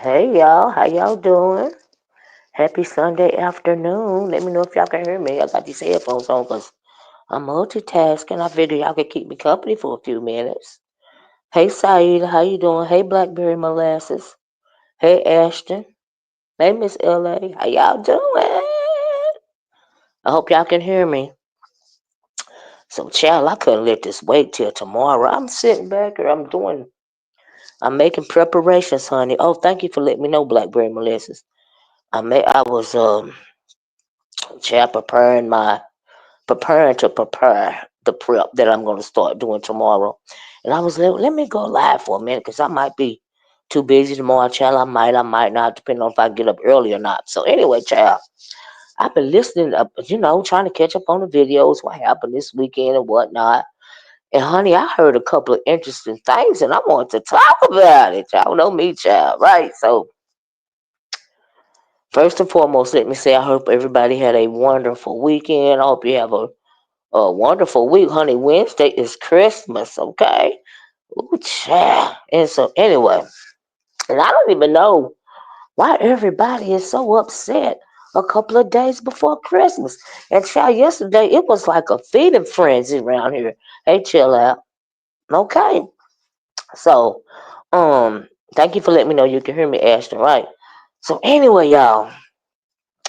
Hey y'all, how y'all doing? Happy Sunday afternoon. Let me know if y'all can hear me. I got these headphones on because I'm multitasking. I figure y'all could keep me company for a few minutes. Hey Saeed, how you doing? Hey Blackberry Molasses. Hey Ashton. Hey Miss LA. How y'all doing? I hope y'all can hear me. So child, I couldn't let this wait till tomorrow. I'm sitting back here. I'm making preparations, honey. Oh, thank you for letting me know, Blackberry Molasses. I was child preparing to prepare the prep that I'm going to start doing tomorrow. And I was let me go live for a minute because I might be too busy tomorrow, child. I might not, depending on if I get up early or not. So anyway, child, I've been listening, trying to catch up on the videos, what happened this weekend and whatnot. And honey, I heard a couple of interesting things, and I want to talk about it. Y'all know me, child, right? So first and foremost, let me say I hope everybody had a wonderful weekend. I hope you have a wonderful week, honey. Wednesday is Christmas, okay? Ooh, child. And so, anyway, and I don't even know why everybody is so upset a couple of days before Christmas. And child, yesterday it was like a feeding frenzy around here. Hey, chill out, okay? So, thank you for letting me know you can hear me, Ashton. Right? So, anyway, y'all,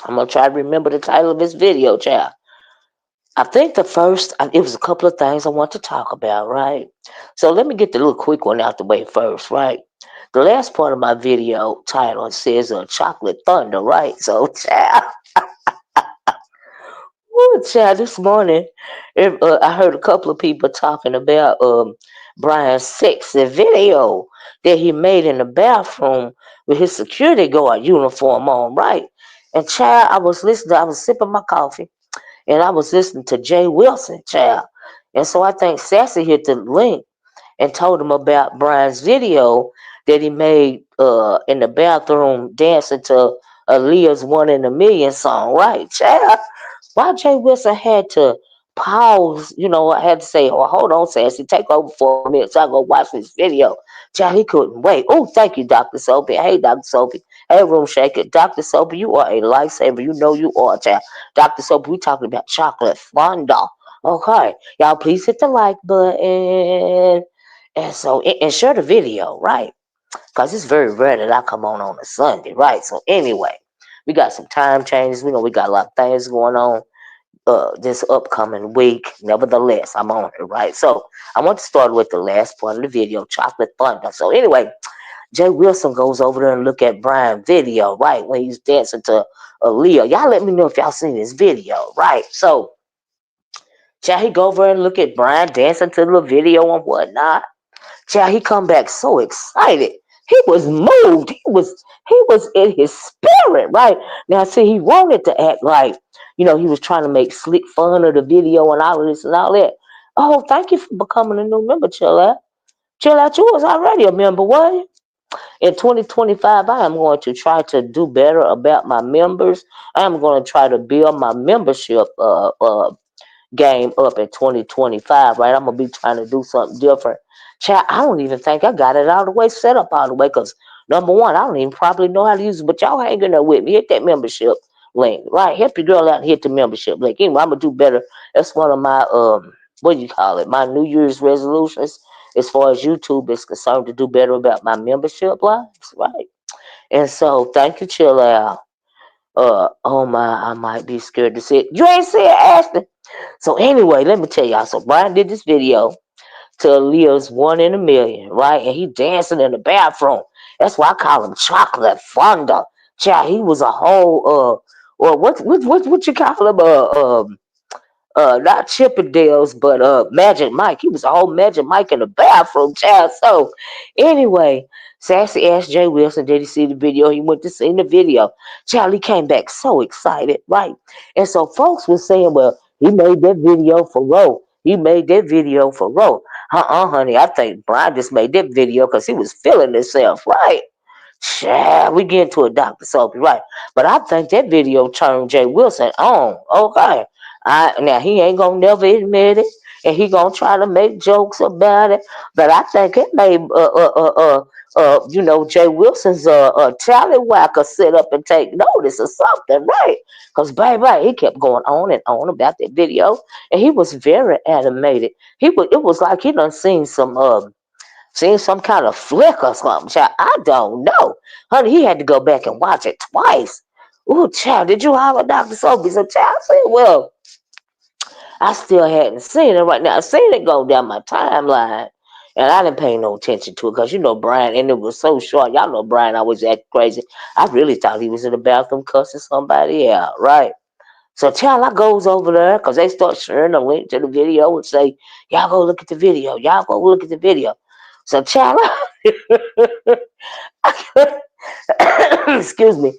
I'm gonna try to remember the title of this video, child. I think it was a couple of things I want to talk about, right? So let me get the little quick one out the way first, right? The last part of my video title says chocolate thunder, right? So, child, ooh, child, this morning I heard a couple of people talking about Brian's sexy video that he made in the bathroom with his security guard uniform on, right? And child, I was sipping my coffee and I was listening to Jay Wilson, child. And so I think Sassy hit the link and told him about Brian's video that he made in the bathroom dancing to Aaliyah's One in a Million song, right, child? Why Jay Wilson had to pause, I had to say, oh, hold on, Sassy, take over for a minute so I go watch this video. Child, he couldn't wait. Oh, thank you, Dr. Sophie. Hey, Dr. Sophie. Hey, Room Shaker. Dr. Sophie, you are a lifesaver. You know you are, child. Dr. Sophie, we talking about chocolate fondant. Okay. Y'all, please hit the like button. And share the video, right? Because it's very rare that I come on a Sunday, right? So, anyway, we got some time changes. We know we got a lot of things going on this upcoming week. Nevertheless, I'm on it, right? So I want to start with the last part of the video, Chocolate Thunder. So anyway, Jay Wilson goes over there and look at Brian's video, right? When he's dancing to Aaliyah. Y'all let me know if y'all seen this video, right? So Jay, he go over and look at Brian dancing to the video and whatnot. Child, he come back so excited. He was moved. He was in his spirit, right? Now, see, he wanted to act like, he was trying to make slick fun of the video and all of this and all that. Oh, thank you for becoming a new member, Chill Out. Chill Out, you was already a member, what? In 2025, I am going to try to do better about my members. I am going to try to build my membership game up in 2025, right? I'm gonna be trying to do something different. Chat, I don't even think I got it all the way set up all the way because number one, I don't even probably know how to use it, but y'all hanging there with me. Hit that membership link, right? Help your girl out and hit the membership link. Anyway, I'm gonna do better. That's one of my what do you call it? My New Year's resolutions as far as YouTube is concerned to do better about my membership lives, right? And so thank you, Chill Out. Oh my, I might be scared to see it. You ain't see it, Ashton. So anyway, let me tell y'all. So Brian did this video to Leo's One in a Million, right? And he dancing in the bathroom. That's why I call him Chocolate Thunder. Child, he was a whole or what you call him? Not Chippendales, but Magic Mike. He was a whole Magic Mike in the bathroom, child. So anyway, Sassy asked Jay Wilson, did he see the video? He went to see the video. Child, he came back so excited, right? And so folks were saying, well, he made that video for Ro. He made that video for Ro. Honey, I think Brian just made that video because he was feeling himself, right? Child, we get into a Dr. Soapy, right? But I think that video turned Jay Wilson on. Okay. Now he ain't gonna never admit it. and he gonna try to make jokes about it. But I think it made Jay Wilson's tallywhacker sit up and take notice or something, right? Because baby, he kept going on and on about that video, and he was very animated. It was like he done seen some kind of flick or something. Child, I don't know. Honey, he had to go back and watch it twice. Ooh, child, did you holler Dr. Sophie? So child said, well, I still hadn't seen it right now. I seen it go down my timeline. And I didn't pay no attention to it because Brian, and it was so short. Y'all know Brian always act crazy. I really thought he was in the bathroom cussing somebody out, right? So child, I goes over there because they start sharing the link to the video and say, y'all go look at the video. Y'all go look at the video. So child, excuse me.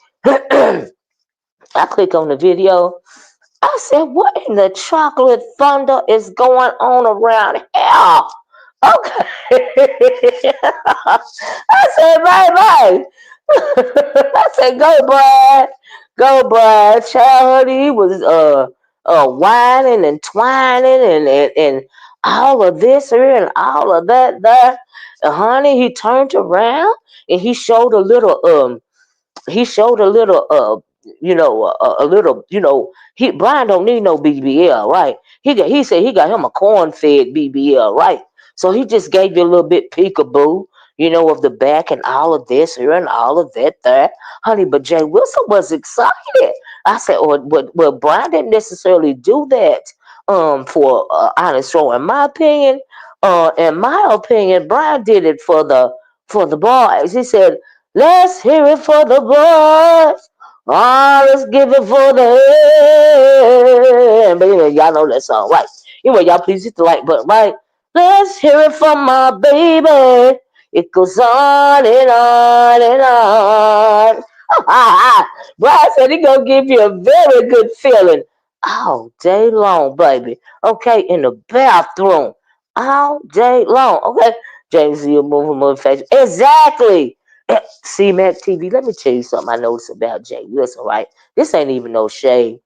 I click on the video. I said, what in the chocolate thunder is going on around here? Okay. I said, bye bye. I said, go, Brad. Go, Brad. Child, he was whining and twining and all of this here and all of that there. And honey, he turned around and he showed a little a little he Brian don't need no BBL, right? He said he got him a corn fed BBL, right? So he just gave you a little bit peekaboo, of the back and all of this here and all of that there, honey. But Jay Wilson was excited. I said, well, Brian didn't necessarily do that for honest show. In my opinion, Brian did it for the boys. He said, let's hear it for the boys. Oh, let's give it for the head. But anyway, y'all know that song, right? Anyway, y'all please hit the like button, right? Let's hear it from my baby. It goes on and on and on. Brian said he gonna give you a very good feeling all day long, baby. Okay, in the bathroom all day long. Okay, James, you moving motivation. Exactly. C-Mac TV, let me tell you something I noticed about Jay Wilson, right? This ain't even no shade.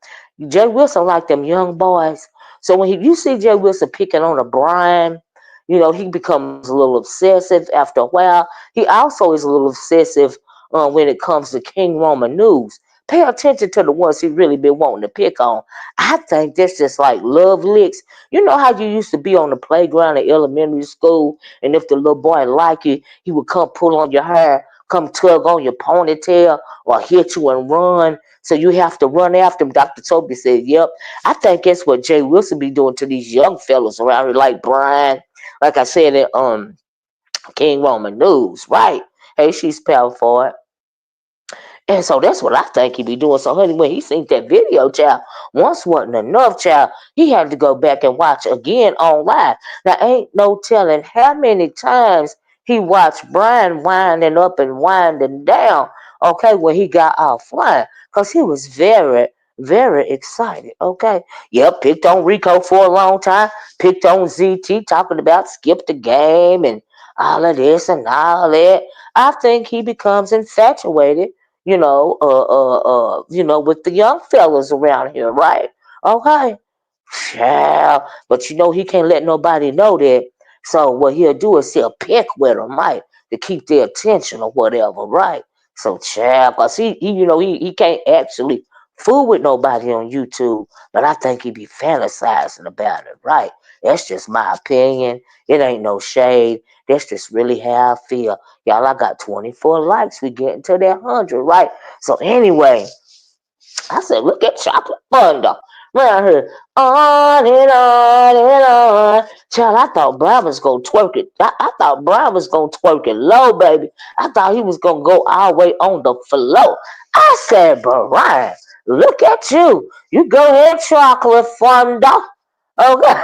Jay Wilson like them young boys. So when you see Jay Wilson picking on a Brian, he becomes a little obsessive after a while. He also is a little obsessive when it comes to King Roman news. Pay attention to the ones he really been wanting to pick on. I think that's just like love licks. You know how you used to be on the playground in elementary school, and if the little boy like you, he would come pull on your hair, come tug on your ponytail, or hit you and run. So you have to run after him. Dr. Toby said, yep. I think that's what Jay Wilson be doing to these young fellas around here, like Brian. Like I said in King Roman News, right? Hey, she's powerful. And so that's what I think he be doing. So honey, when he seen that video, child, once wasn't enough, child. He had to go back and watch again online. Now ain't no telling how many times he watched Brian winding up and winding down. Okay, when he got offline, cause he was very, very excited. Okay, yep, picked on Rico for a long time. Picked on ZT, talking about skip the game and all of this and all that. I think he becomes infatuated with the young fellas around here, right? Okay. Yeah. But he can't let nobody know that. So what he'll do is he'll pick with them, right? To keep their attention or whatever, right? So child, cause he can't actually fool with nobody on YouTube, but I think he be fantasizing about it, right? That's just my opinion. It ain't no shade. That's just really how I feel. Y'all, I got 24 likes. We getting to that 100, right? So anyway, I said, look at Chocolate Thunder. Around here, on and on and on. Child, I thought Brian was going to twerk it. I thought Brian was going to twerk it low, baby. I thought he was going to go all the way on the floor. I said, Brian, look at you. You go ahead, Chocolate Thunder. Okay.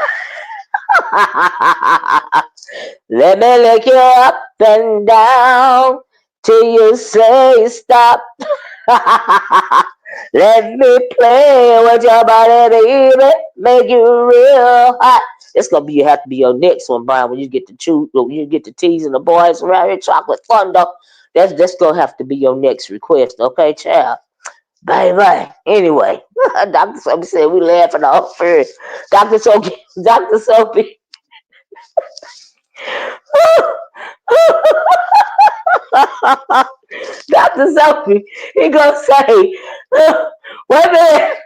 Let me lick you up and down till you say stop. Let me play with your body, baby, make you real hot. It's gonna be have to be your next one, Brian. When you get to when you get to teasing the boys around here, Chocolate Thunder. That's gonna have to be your next request, okay, child? Baby. Anyway, Dr. Soapy said we laughing off first. Dr. Soapy, Dr. Soapy. Dr. Soapy, he gonna say, wait a minute.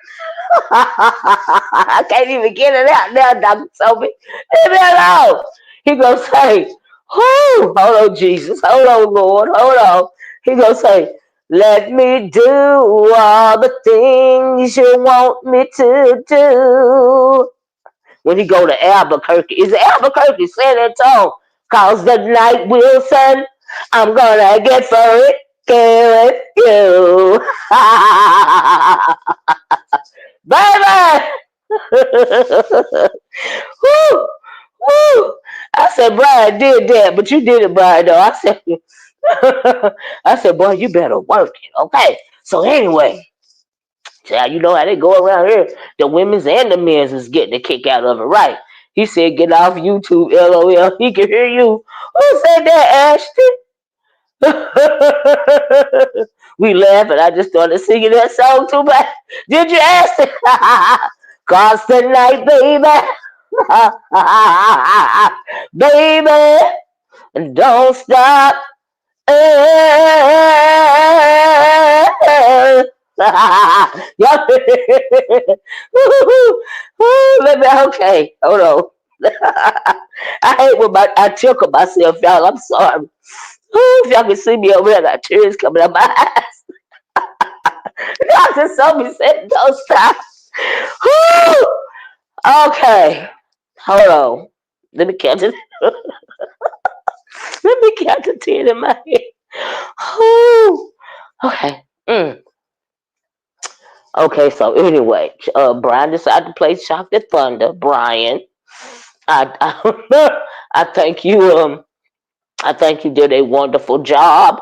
I can't even get it out now, Dr. Soapy. Leave me alone. He gonna say, hold on, Jesus. Hold on, Lord. Hold on. He gonna say, let me do all the things you want me to do. When he go to Albuquerque, is Albuquerque San Antonio? Cause the night Wilson, I'm gonna get for it. With you. Baby! Woo! Woo! I said, Brian did that, but you did it, Brian, though. I said, boy, you better work it, okay? So anyway, child, you know how they go around here. The women's and the men's is getting a kick out of it, right? He said, get off YouTube, LOL. He can hear you. Who said that, Ashton? We laughed, and I just started singing that song too much. Did you ask it? Cause tonight, baby, baby, don't stop. Y'all, okay, hold on. I hate when I tickle myself, y'all. I'm sorry. If y'all can see me over here, I got tears coming out my eyes. Dr. Sophie said, don't stop. Okay, hold on. Let me count it. Let me count to 10 in my head. Okay. Okay, so anyway, Brian decided to play Shock the Thunder. Brian, I, I thank you. I think you did a wonderful job.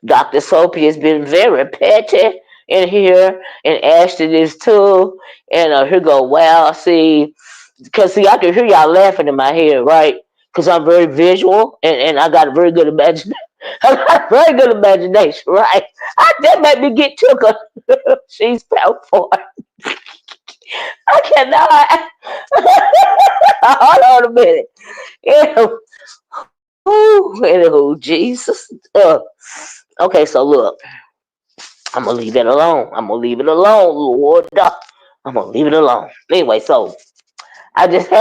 Dr. Soapy has been very petty in here, and Ashton is too. And here go, wow, see, because see, I can hear y'all laughing in my head, right? Because I'm very visual, and I got a very good imagination. I got a very good imagination, right? That made me get tickled. She's powerful. I cannot. Hold on a minute. Anywho, Jesus. Okay, so look, I'm gonna leave it alone. I'm gonna leave it alone, Lord. I'm gonna leave it alone. Anyway, so I just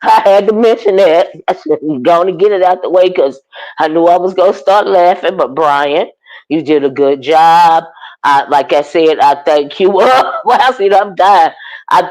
I had to mention that. I said, going to get it out the way because I knew I was gonna start laughing. But Brian, you did a good job. Like I said, I thank you. Well, see, I'm dying. I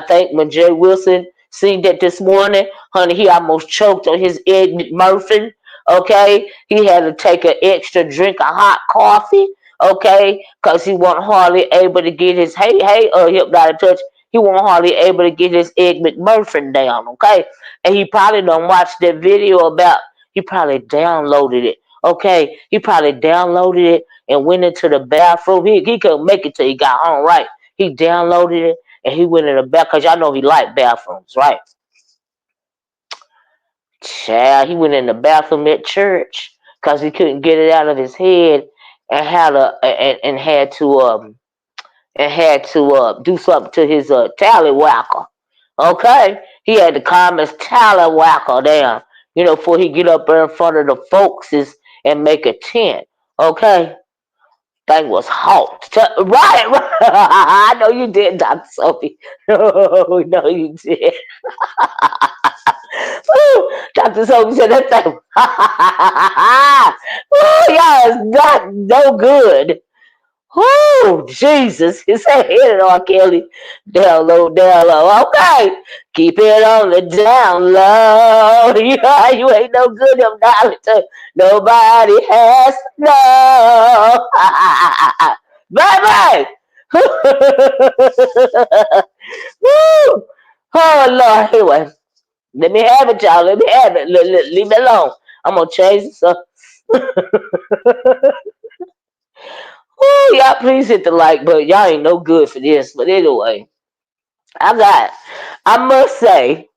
think when Jay Wilson seen that this morning, honey, he almost choked on his Ed McMurphy. Okay, he had to take an extra drink of hot coffee. Okay, because he wasn't hardly able to get his hypnotic touch. He wasn't hardly able to get his Ed McMurphy down. Okay, and he probably don't watch that video about. He probably downloaded it. Okay, he probably downloaded it and went into the bathroom. He couldn't make it till he got home. Right, he downloaded it and he went in the bath because y'all know he liked bathrooms, right? Child, he went in the bathroom at church because he couldn't get it out of his head and had to do something to his tallywhacker. Okay, he had to calm his tallywhacker down, before he get up there in front of the folkses and make a tent. Okay, thing was hot. Right, right. I know you did, Dr. Sophie. No, you did. Dr. Sophie said that thing. Oh, y'all is not no good. Oh, Jesus. He said, hit it on Kelly. Down low, down low. Okay. Keep it on the down low. You ain't no good, them darling. Nobody has to know. Bye-bye. Woo. Oh, Lord. Anyway, let me have it, y'all. Let me have it. Leave me alone. I'm going to change this up. Oh, y'all please hit the like button. Y'all ain't no good for this. But anyway, I must say,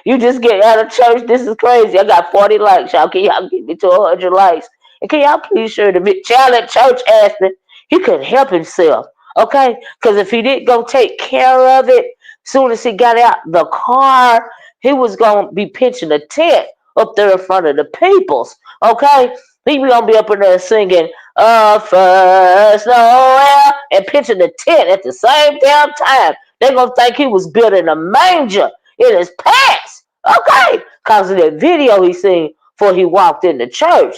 you just get out of church. This is crazy. I got 40 likes, y'all. Can y'all get me to 100 likes? And can y'all please share the child at church asked me. He couldn't help himself. Okay, because if he didn't go take care of it, soon as he got out the car, he was gonna be pitching a tent up there in front of the peoples. Okay, he was gonna be up in there singing first Noel and pitching the tent at the same damn time. They gonna think he was building a manger in his pants. Okay, cause of that video he seen before he walked in the church.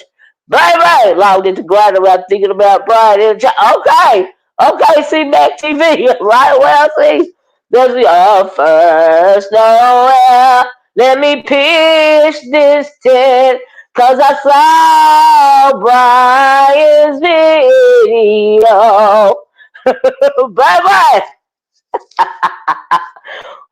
Bye, logged into grind around thinking about Briiine. Okay, okay, see Mac TV, right? Well, see, there's the first Noel. Let me pitch this tent, cause I saw Brian's video. Bye.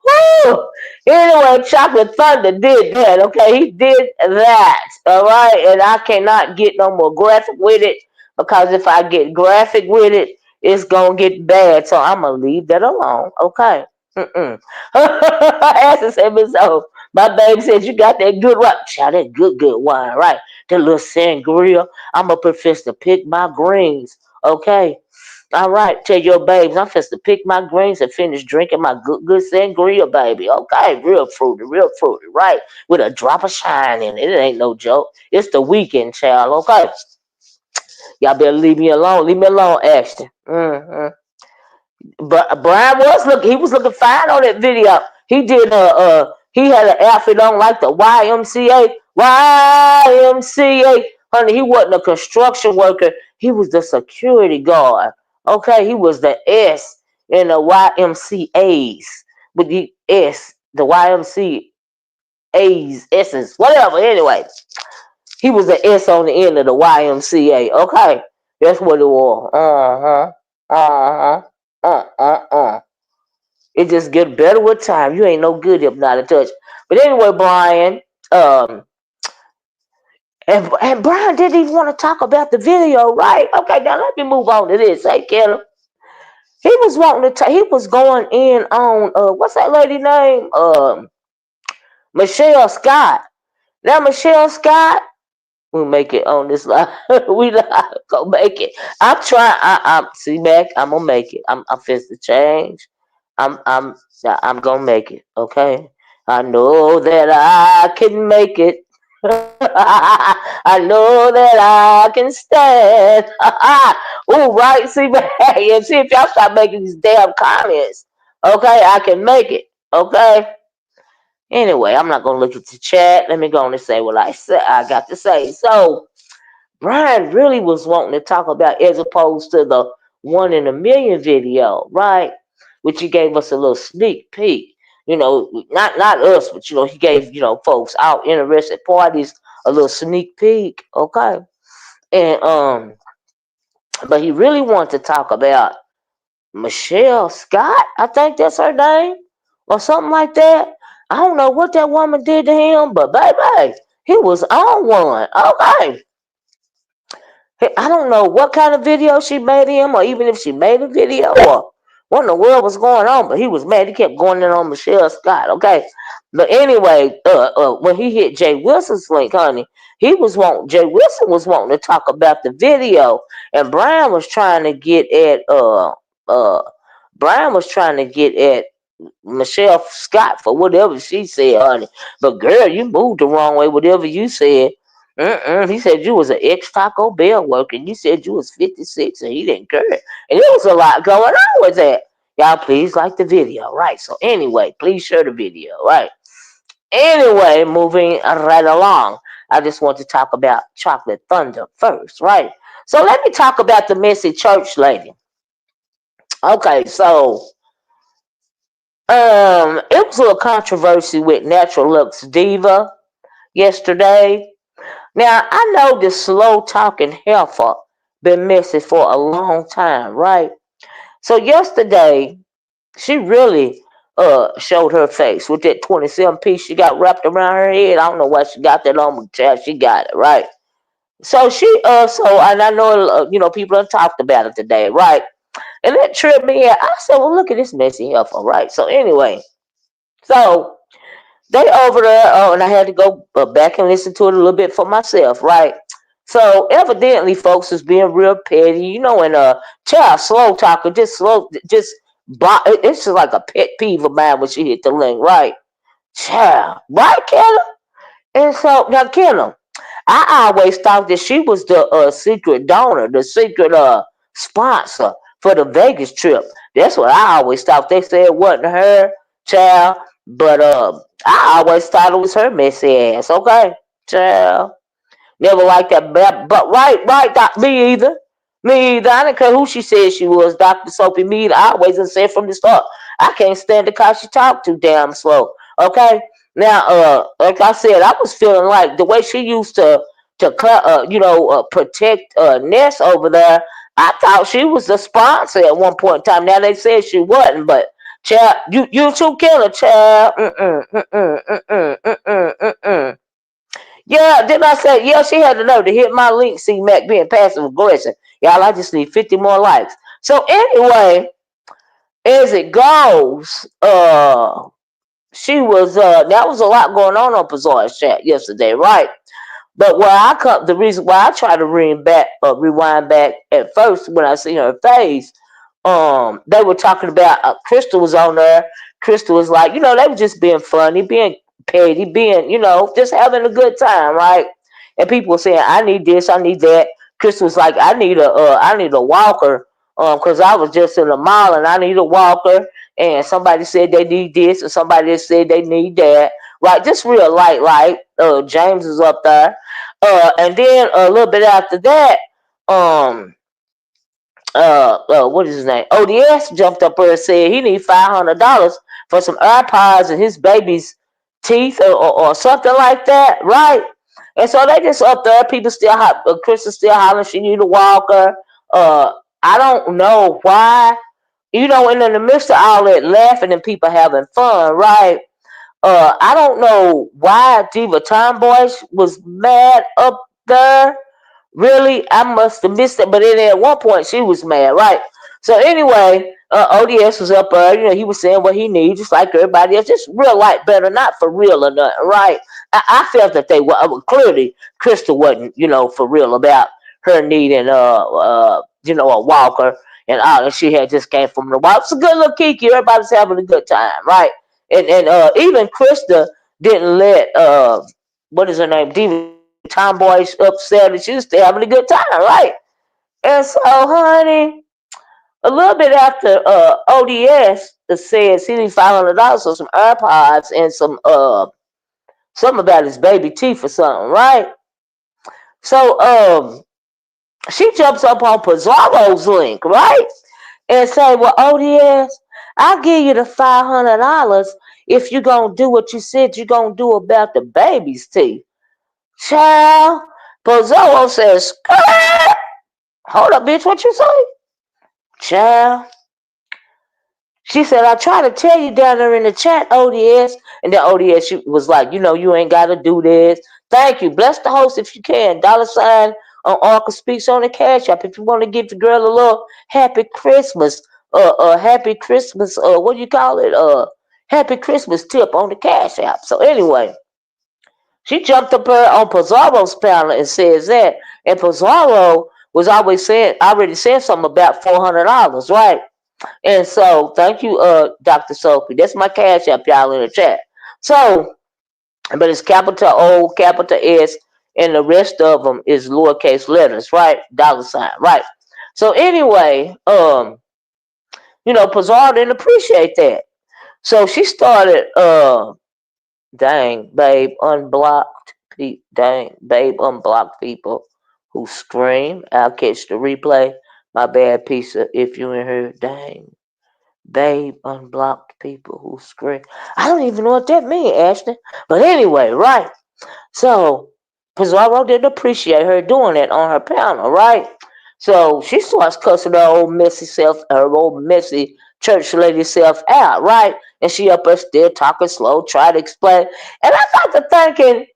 Woo! Anyway, Chocolate Thunda did that, okay? He did that, all right? And I cannot get no more graphic with it because if I get graphic with it, it's going to get bad. So I'm going to leave that alone, okay? As I said, so my baby said, you got that good wine. Child, that good wine, right? That little sangria. I'm going to profess to pick my greens, okay? All right, tell your babes, I'm just to pick my greens and finish drinking my good sangria, baby. Okay, real fruity, right? With a drop of shine in it. It ain't no joke. It's the weekend, child. Okay, y'all better leave me alone. Leave me alone, Ashton. But Brian was looking. He was looking fine on that video. He did. He had an outfit on like the YMCA. YMCA. Honey, he wasn't a construction worker. He was the security guard. Okay, he was the S in the YMCA's with the S, the YMCA's S's, whatever. Anyway, he was the S on the end of the YMCA. Okay, that's what it was. It just get better with time. You ain't no good if not a touch. But anyway, Briiine, and Brian didn't even want to talk about the video, right? Okay, now let me move on to this. Hey, Kelly. He was wanting to. He was going in on what's that lady name? Michelle Scott. Now Michelle Scott, we make it on this line. We not gonna make it. I'm trying. I'm see back. I'm gonna make it. I'm fist to change. I'm gonna make it. Okay. I know that I can make it. I know that I can stand. Oh, right. See back and see if y'all stop making these damn comments. Okay, I can make it. Okay. Anyway, I'm not gonna look at the chat. Let me go on and say what I got to say. So Brian really was wanting to talk about as opposed to the 1 in a million video, right? Which he gave us a little sneak peek. Not us, but he gave folks out interested parties a little sneak peek, okay? And but he really wanted to talk about Michelle Scott, I think that's her name, or something like that. I don't know what that woman did to him, but baby, he was on one. Okay. I don't know what kind of video she made him, or even if she made a video, or what in the world was going on. But he was mad. He kept going in on Michelle Scott. Okay, but anyway, when he hit Jay Wilson's link, honey, Jay Wilson was wanting to talk about the video, and Brian was trying to get at Michelle Scott for whatever she said, honey. But girl, you moved the wrong way. Whatever you said. He said you was an ex Taco Bell worker. And you said you was 56 and he didn't care. And there was a lot going on with that. Y'all please like the video, right? So anyway, please share the video, right? Anyway, moving right along. I just want to talk about Chocolate Thunda first, right? So let me talk about the messy church lady. Okay, so it was a little controversy with Natural Looks Diva yesterday. Now, I know this slow talking heifer been messy for a long time, right? So yesterday, she really showed her face with that 27 piece she got wrapped around her head. I don't know why she got that on, but she got it, right? So and I know, people have talked about it today, right? And that tripped me out. I said, well, look at this messy heifer, right? So anyway, so they over there, and I had to go back and listen to it a little bit for myself, right? So evidently, folks is being real petty, and child slow talker, just slow, it's just like a pet peeve of mine when she hit the link, right? Child, right, Kenna? And so now, Kenna, I always thought that she was the secret donor, the secret sponsor for the Vegas trip. That's what I always thought. They said it wasn't her, child, but I always thought it was her messy ass. Okay, child. Never liked that, but right, me either. Me either. I didn't care who she said she was, Dr. Soapy. Me either. I always have said from the start, I can't stand it because she talked too damn slow. Okay, now, like I said, I was feeling like the way she used to protect Ness over there. I thought she was the sponsor at one point in time. Now they said she wasn't, but child, you too, killer, child. Yeah, then I said, yeah, she had the nerve to hit my link, see Mac being passive aggressive. Y'all, I just need 50 more likes. So anyway, as it goes, she was that was a lot going on Pizzaro's chat yesterday, right? But where I come, the reason why I try to rewind back at first when I see her face, they were talking about Crystal was on there. Crystal was like, they were just being funny, being petty, being, just having a good time, right? And people were saying, I need this, I need that. Crystal was like, I need a walker, because I was just in the mall and I need a walker. And somebody said they need this, and somebody said they need that. Right, just real light. James is up there. And then a little bit after that, um, what is his name? ODS jumped up there and said he need $500 for some AirPods and his baby's teeth or something like that, right? And so they just up there. People still, Chris is still hollering she need a walker. I don't know why. And in the midst of all that laughing and people having fun, right? I don't know why Diva Tomboy was mad up there. Really, I must have missed it. But then at one point, she was mad, right? So anyway, ODS was up there. He was saying what he needs, just like everybody else. Just real light, better, not for real or nothing, right? I felt that they were clearly Crystal wasn't, for real about her needing a walker and all. And she had just came from the walk. It's a good little Kiki. Everybody's having a good time, right? And even Krista didn't let what is her name, Diva Tomboy upset, and she was still having a good time, right? And so, honey, a little bit after ODS says he needs $500 for some AirPods and something about his baby teeth or something, right? So she jumps up on Pizzaro's link, right? And say, well, ODS, I'll give you the $500 if you're going to do what you said you're going to do about the baby's teeth. Child, Pizarro says, skirt. Hold up, bitch, what you say? Child. She said, I try to tell you down there in the chat, ODS. And then ODS was like, you ain't got to do this. Thank you. Bless the host if you can. $ on Arca Speaks on the Cash App. If you want to give the girl a little happy Christmas, happy Christmas, what do you call it? Happy Christmas tip on the Cash App. So anyway, she jumped up her on Pizarro's panel and says that. And Pizarro was already saying something about $400, right? And so, thank you, Dr. Sophie. That's my cash app, y'all, in the chat. So, but it's capital O, capital S, and the rest of them is lowercase letters, right? $, right? So anyway, Pizarro didn't appreciate that. So she started, dang, babe, unblocked people who scream. I'll catch the replay. My bad, pizza, if you in here, dang. Babe, unblocked people who scream. I don't even know what that means, Ashton. But anyway, right? So Pizarro didn't appreciate her doing it on her panel, right? So she starts cussing her old messy church lady self out, right? And she up there still talking slow, trying to explain. And I got to thinking,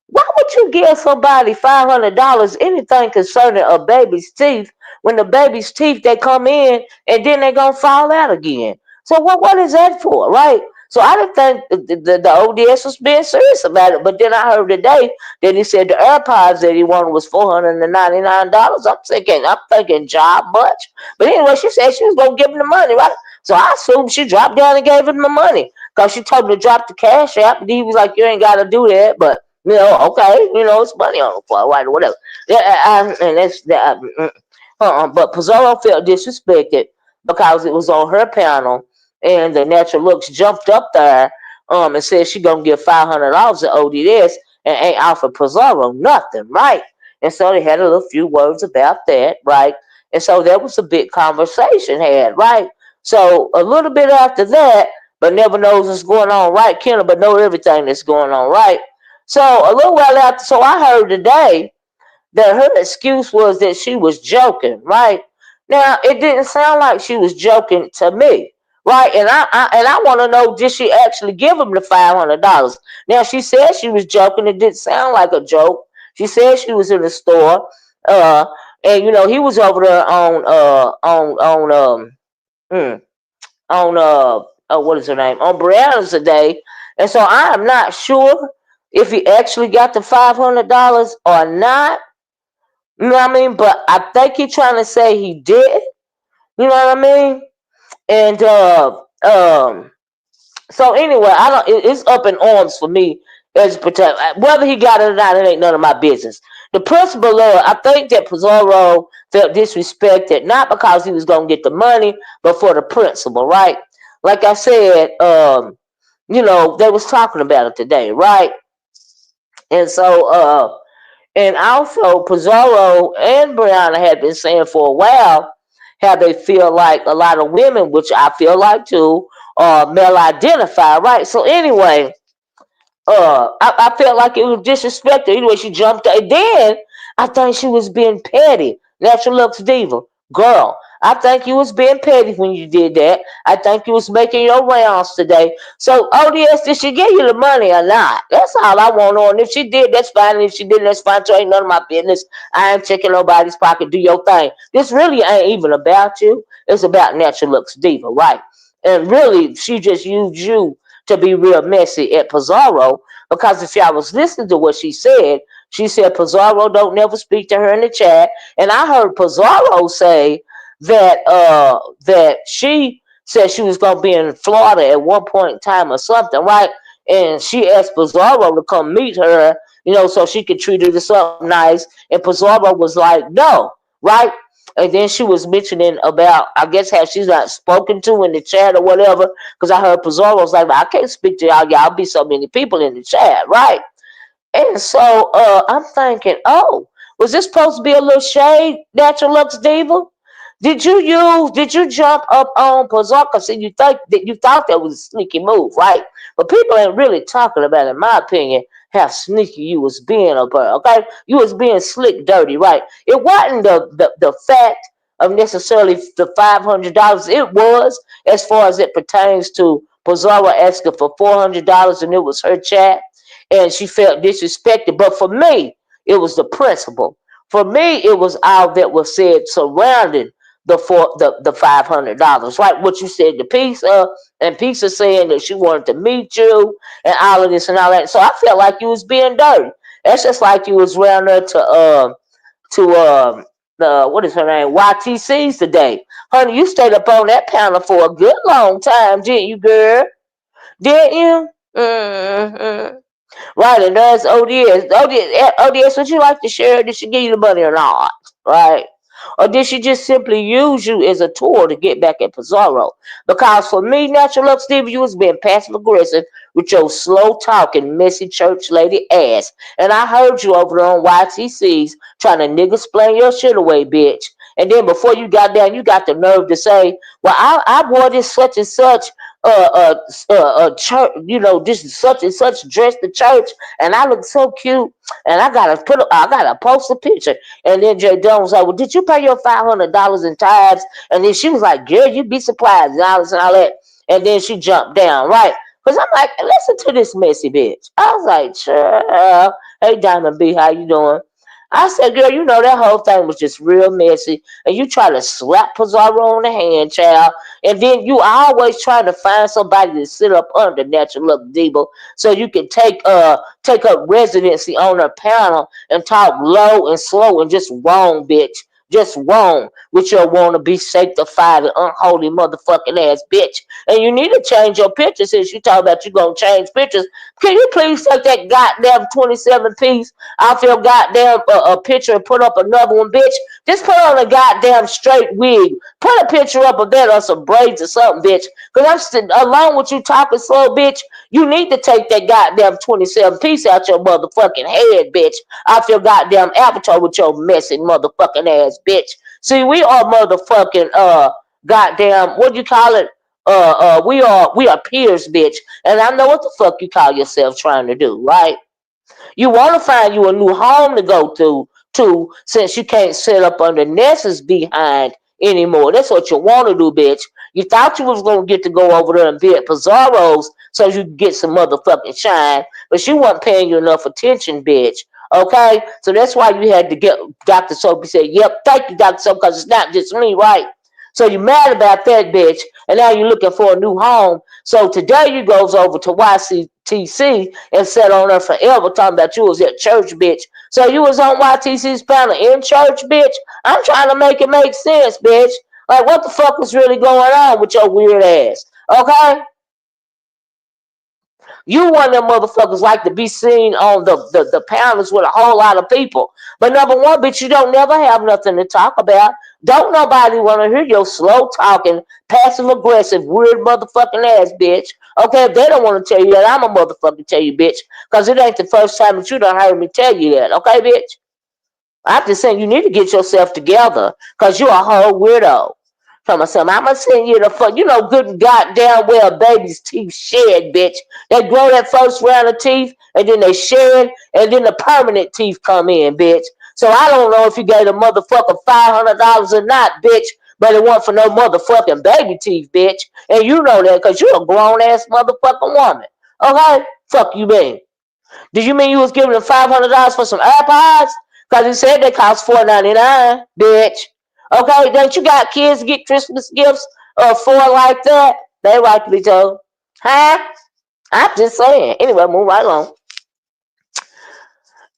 why would you give somebody $500 anything concerning a baby's teeth when the baby's teeth they come in and then they gonna fall out again? So what is that for, right? So I didn't think the ODS was being serious about it. But then I heard today that he said the AirPods that he wanted was $499. I'm thinking job much. But anyway, she said she was gonna give him the money, right? So I assumed she dropped down and gave him the money because she told him to drop the cash app. And he was like, "You ain't got to do that," but okay, it's money on the floor, right, or whatever. Yeah, and that's that. But Pizaro felt disrespected because it was on her panel, and the Natural Looks jumped up there and said she gonna give $500 to ODS and ain't offered Pizaro nothing, right? And so they had a little few words about that, right? And so there was a big conversation had, right? So a little bit after that, but never knows what's going on, right, Kendall, but know everything that's going on, right? So a little while after, so I heard today that her excuse was that she was joking, right? Now it didn't sound like she was joking to me, right? And I want to know, did she actually give him the $500? Now she said she was joking. It didn't sound like a joke. She said she was in the store, uh, and he was over there hmm, what is her name, on Brianna's today, and so I am not sure if he actually got the $500 or not. You know what I mean? But I think he's trying to say he did. You know what I mean? And so anyway, I don't. It's up in arms for me as protect. Whether he got it or not, it ain't none of my business. The principle, I think that Pizarro felt disrespected not because he was gonna get the money, but for the principle, right? Like I said, they was talking about it today, right? And so and also, Pizarro and Brianna had been saying for a while how they feel like a lot of women, which I feel like too, are male identified, right? So anyway, I felt like it was disrespectful. Anyway, she jumped. And then I think she was being petty. Natural Looks Diva. Girl, I think you was being petty when you did that. I think you was making your rounds today. So, ODS, did she give you the money or not? That's all I want on. If she did, that's fine. And if she didn't, that's fine. So ain't none of my business. I ain't checking nobody's pocket. Do your thing. This really ain't even about you. It's about Natural Looks Diva, right? And really, she just used you to be real messy at Pizarro, because if y'all was listening to what she said Pizarro don't never speak to her in the chat. And I heard Pizarro say that she said she was gonna be in Florida at one point in time or something, right? And she asked Pizarro to come meet her, so she could treat her to something nice. And Pizarro was like, no, right? And then she was mentioning about, I guess, how she's not spoken to in the chat or whatever. Because I heard Pizarro was like, I can't speak to y'all. Y'all be so many people in the chat, right? And so I'm thinking, oh, was this supposed to be a little shade, Natural Lux Diva? Did you jump up on Pizarro? See, you thought that was a sneaky move, right? But people ain't really talking about, in my opinion, how sneaky you was being up there, okay? You was being slick dirty, right? It wasn't the fact of necessarily the $500. It was, as far as it pertains to Pizarro asking for $400 and it was her chat and she felt disrespected. But for me, it was the principle. For me, it was all that was said surrounding the $500, right? What you said to Pizza, and Pizza saying that she wanted to meet you and all of this and all that. So I felt like you was being dirty. That's just like you was around there to the, what is her name, YTC's today. Honey, you stayed up on that panel for a good long time, didn't you, girl? Didn't you? Mm-hmm. Right, and there's ODS. ODS, would you like to share? Did she give you the money or not? Right? Or did she just simply use you as a tool to get back at Pizarro? Because for me, Natural Lux Steve, you was being passive aggressive with your slow talking, messy church lady ass. And I heard you over there on YTC's trying to nigga explain your shit away, bitch. And then before you got down, you got the nerve to say, well, I wore this such and such church, this such and such dress to church, and I look so cute, and I gotta post a picture. And then Jay Dunn was like, well, did you pay your $500 in tithes? And then she was like, girl, you'd be surprised, and all this and all that. And then she jumped down, right? Because I'm like, listen to this messy bitch. I was like, sure. Hey, Diamond B, how you doing? I said, girl, you know that whole thing was just real messy, and you try to slap Pizaro on the hand, child, and then you always trying to find somebody to sit up under Natural Look Diva so you can take up residency on her panel and talk low and slow and just wrong, bitch. Just wrong with your wanna be sanctified and unholy motherfucking ass bitch. And you need to change your picture since you talk about you gonna change pictures. Can you please take that goddamn 27 piece off your goddamn a picture and put up another one, bitch? Just put on a goddamn straight wig. Put a picture up of that or some braids or something, bitch. Cause I'm still along with you talking slow, bitch. You need to take that goddamn 27 piece out your motherfucking head, bitch. Off your goddamn avatar with your messy motherfucking ass, bitch. See, we are motherfucking goddamn what do you call it? We are peers, bitch. And I know what the fuck you call yourself trying to do, right? You want to find you a new home to go to since you can't sit up under Nessa's behind anymore. That's what you want to do, bitch. You thought you was going to get to go over there and be at Pizzaro's so you could get some motherfucking shine, but she wasn't paying you enough attention, bitch. Okay? So that's why you had to get Dr. Soapy said, yep, thank you, Dr. Soapy, because it's not just me, right? So you mad about that, bitch, and now you're looking for a new home. So today you goes over to YCTC and sat on there forever talking about you was at church, bitch. So you was on YTC's panel in church, bitch. I'm trying to make it make sense, bitch. Like what the fuck was really going on with your weird ass? Okay? You one of them motherfuckers like to be seen on the panels with a whole lot of people. But number one, bitch, you don't never have nothing to talk about. Don't nobody want to hear your slow talking, passive aggressive, weird motherfucking ass, bitch. Okay, if they don't want to tell you that, I'm a motherfucker tell you, bitch. Because it ain't the first time that you done heard me tell you that. Okay, bitch? I'm just saying you need to get yourself together because you're a whole weirdo. Tell myself, I'm gonna send you the fuck. You know, good goddamn well, baby's teeth shed, bitch. They grow that first round of teeth, and then they shed, and then the permanent teeth come in, bitch. So I don't know if you gave the motherfucker $500 or not, bitch. But it wasn't for no motherfucking baby teeth, bitch. And you know that because you're a grown ass motherfucking woman. Okay? Fuck you, mean. Did you mean you was giving them $500 for some AirPods? Because you said they cost $4.99, bitch. Okay, don't you got kids get Christmas gifts for like that? They likely to. Huh? I'm just saying. Anyway, move right along.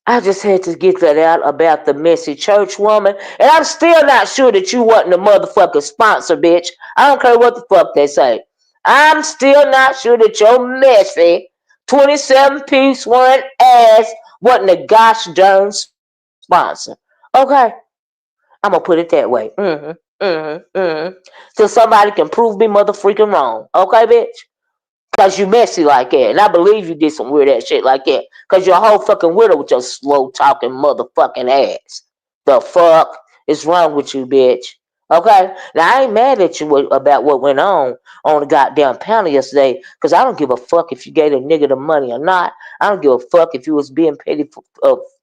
I just had to get that out about the messy church woman. And I'm still not sure that you wasn't the motherfucking sponsor, bitch. I don't care what the fuck they say. I'm still not sure that your messy 27-piece one ass wasn't the gosh darn sponsor. Okay? I'm gonna put it that way. Till somebody can prove me mother freaking wrong. Okay, bitch? Cause you messy like that. And I believe you did some weird ass shit like that. Cause you're a whole fucking widow with your slow talking motherfucking ass. The fuck is wrong with you, bitch? Okay? Now I ain't mad at you about what went on the goddamn panel yesterday. Cause I don't give a fuck if you gave a nigga the money or not. I don't give a fuck if you was being petty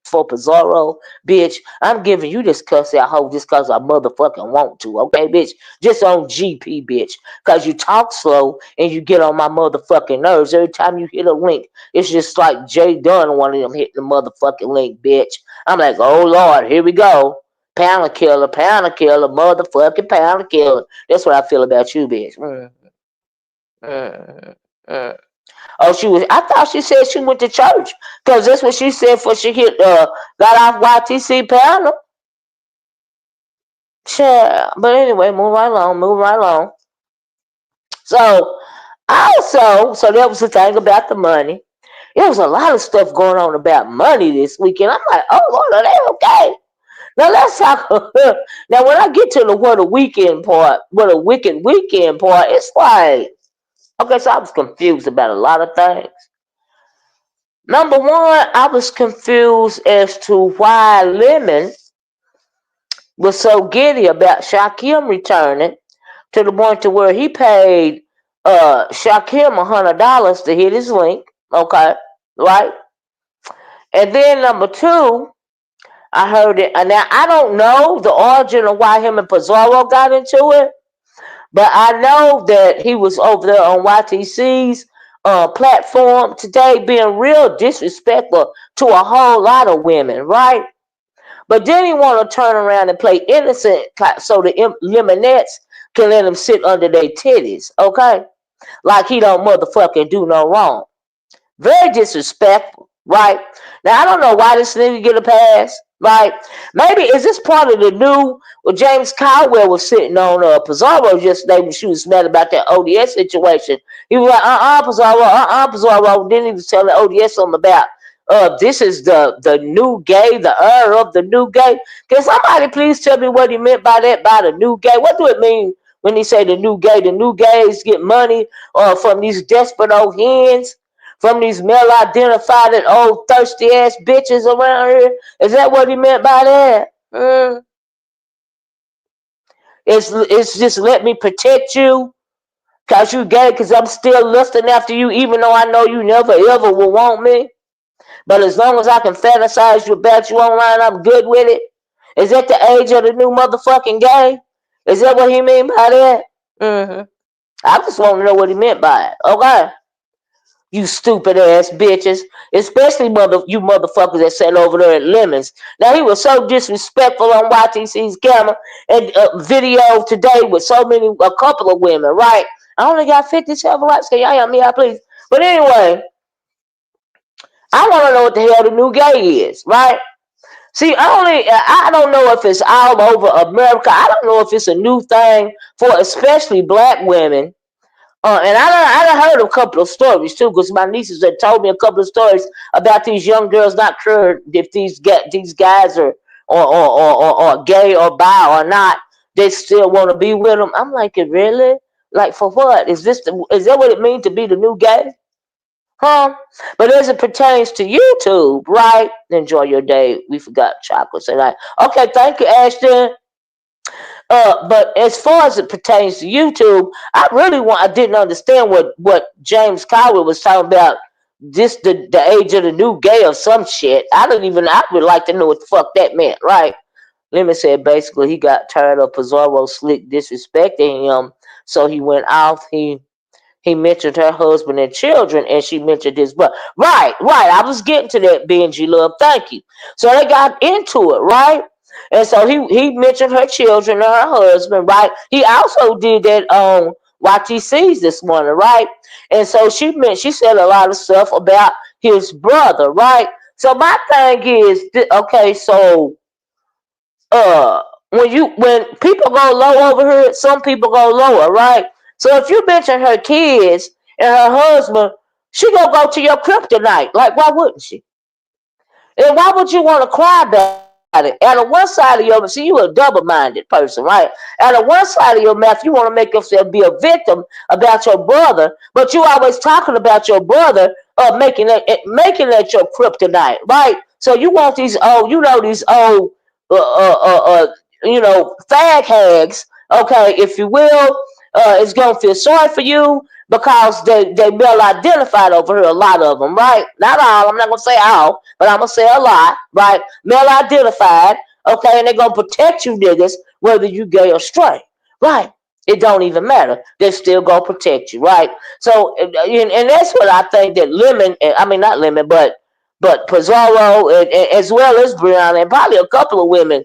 for Pizarro, bitch. I'm giving you this cuss out hoe just cause I motherfucking want to, okay, bitch? Just on GP, bitch. Cause you talk slow and you get on my motherfucking nerves. Every time you hit a link, it's just like Jay Dunn, one of them hitting the motherfucking link, bitch. I'm like, oh Lord, here we go. Pound killer, motherfucking pound killer. That's what I feel about you, bitch. Mm, mm. Oh, she was. I thought she said she went to church, cause that's what she said before she got off YTC panel. Sure, but anyway, move right along. Move right along. So so that was the thing about the money. There was a lot of stuff going on about money this weekend. I'm like, oh Lord, are they okay? Now let's talk. Now when I get to the what a weekend part, what a wicked weekend part, it's like, okay, so I was confused about a lot of things. Number one, I was confused as to why Lemon was so giddy about Shaquem returning to the point to where he paid Shaquem $100 to hit his link. Okay, right? And then number two, I heard it. And now I don't know the origin of why him and Pizarro got into it, but I know that he was over there on YTC's platform today being real disrespectful to a whole lot of women, right? But then he want to turn around and play innocent so the Lemonettes can let him sit under their titties, okay? Like he don't motherfucking do no wrong. Very disrespectful, right? Now I don't know why this nigga get a pass, right? Maybe is this part of the new? Well, James Caldwell was sitting on Pizaro yesterday when she was mad about that ODS situation. He was like, Pizaro, Pizaro. Then he was telling ODS something about this is the new gay, the era of the new gay. Can somebody please tell me what he meant by that? By the new gay, what do it mean when he say the new gay? The new gays get money from these desperate old hens, from these male identified and old thirsty ass bitches around here. Is that what he meant by that? It's just let me protect you cause you gay, cause I'm still lusting after you, even though I know you never ever will want me. But as long as I can fantasize about you online, I'm good with it. Is that the age of the new motherfucking gay? Is that what he mean by that? I just want to know what he meant by it. Okay. You stupid ass bitches. Especially you motherfuckers that sat over there at Lemons. Now he was so disrespectful on YTC's camera and video today with a couple of women, right? I only got 57 likes. Can y'all help me out, please? But anyway, I want to know what the hell the new gay is, right? See, I don't know if it's all over America. I don't know if it's a new thing for especially black women. And I done heard a couple of stories too, because my nieces had told me a couple of stories about these young girls not sure if these guys are or gay or bi or not. They still want to be with them. I'm like, really? Like for what? Is that what it means to be the new gay? Huh? But as it pertains to YouTube, right? Enjoy your day. We forgot chocolates and okay, thank you, Ashton. But as far as it pertains to YouTube, I didn't understand what James Cowell was talking about. This the age of the new gay or some shit. I would like to know what the fuck that meant, right? Lemon said basically he got tired of Pizarro slick disrespecting him, so he went off. He mentioned her husband and children, and she mentioned his brother. Right. I was getting to that, Benji Love. Thank you. So they got into it, right? And so he mentioned her children and her husband, right? He also did that on YTC's this morning, right? And so she said a lot of stuff about his brother, right? So my thing is, okay, so uh when people go low over here, some people go lower, right? So if you mention her kids and her husband, she gonna go to your kryptonite. Like, why wouldn't she? And why would you want to cry about it? Out of one side of your see, you a double-minded person, right? Out of one side of your mouth, you want to make yourself be a victim about your brother, but you always talking about your brother making that your kryptonite, right? So you want these these old uh, uh, uh, uh, fag hags, okay, if you will, is gonna feel sorry for you because they male identified over here, a lot of them, right? Not all. I'm not gonna say all, but I'm gonna say a lot, right? Male identified, okay, and they're gonna protect you niggas whether you gay or straight, right? It don't even matter. They still gonna protect you, right? So, and that's what I think that I mean not Lemon, but Pizarro as well as Briiine and probably a couple of women,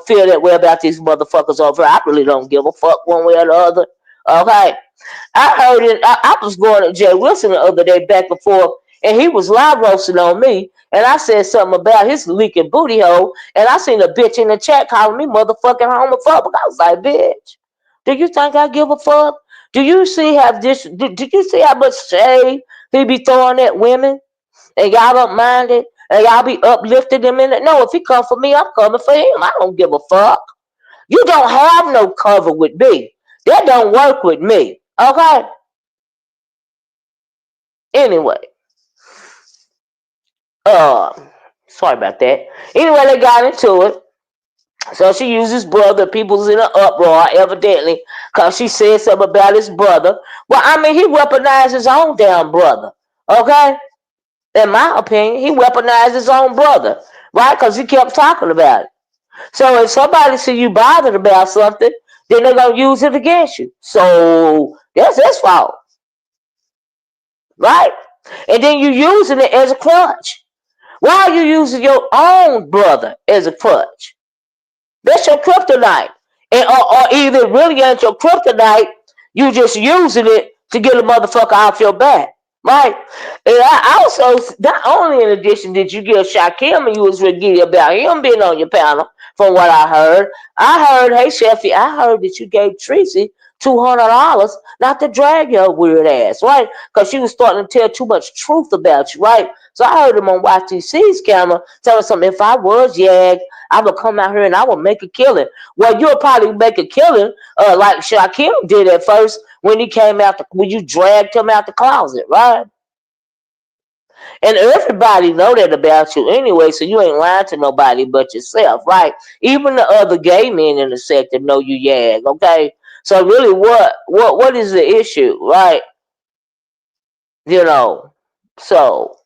feel that way about these motherfuckers over here. I really don't give a fuck one way or the other. Okay. I heard it. I was going to Jay Wilson the other day back and forth, and he was live roasting on me. And I said something about his leaking booty hole, and I seen a bitch in the chat calling me motherfucking homophobic. I was like, bitch, do you think I give a fuck? Do you see do you see how much shade he be throwing at women? And y'all don't mind it? And y'all be uplifting him in it? No, if he come for me, I'm coming for him. I don't give a fuck. You don't have no cover with me. That don't work with me. Okay? Anyway, uh, sorry about that. Anyway, they got into it. So she used his brother. People's in an uproar, evidently, because she said something about his brother. Well, I mean, he weaponized his own damn brother. Okay? In my opinion, he weaponized his own brother. Right? Because he kept talking about it. So if somebody see you bothered about something, then they're going to use it against you. So that's his fault. Right? And then you using it as a crutch. Why are you using your own brother as a crutch? That's your kryptonite. Or either it really ain't your kryptonite, you just using it to get a motherfucker off your back. Right? And I also, not only in addition did you get Shakim and you was giddy about him being on your panel, from what I heard, hey Sheffy, I heard that you gave Tracy $200 not to drag your weird ass, right? Because she was starting to tell too much truth about you, right? So I heard him on YTC's camera telling something. If I was Yag, I would come out here and I would make a killing. Well, you'll probably make a killing, like Shakim did at first when he came out, when you dragged him out the closet, right? And everybody know that about you anyway, so you ain't lying to nobody but yourself, right? Even the other gay men in the sector know you Yag, okay? So really, what is the issue, right? You know, so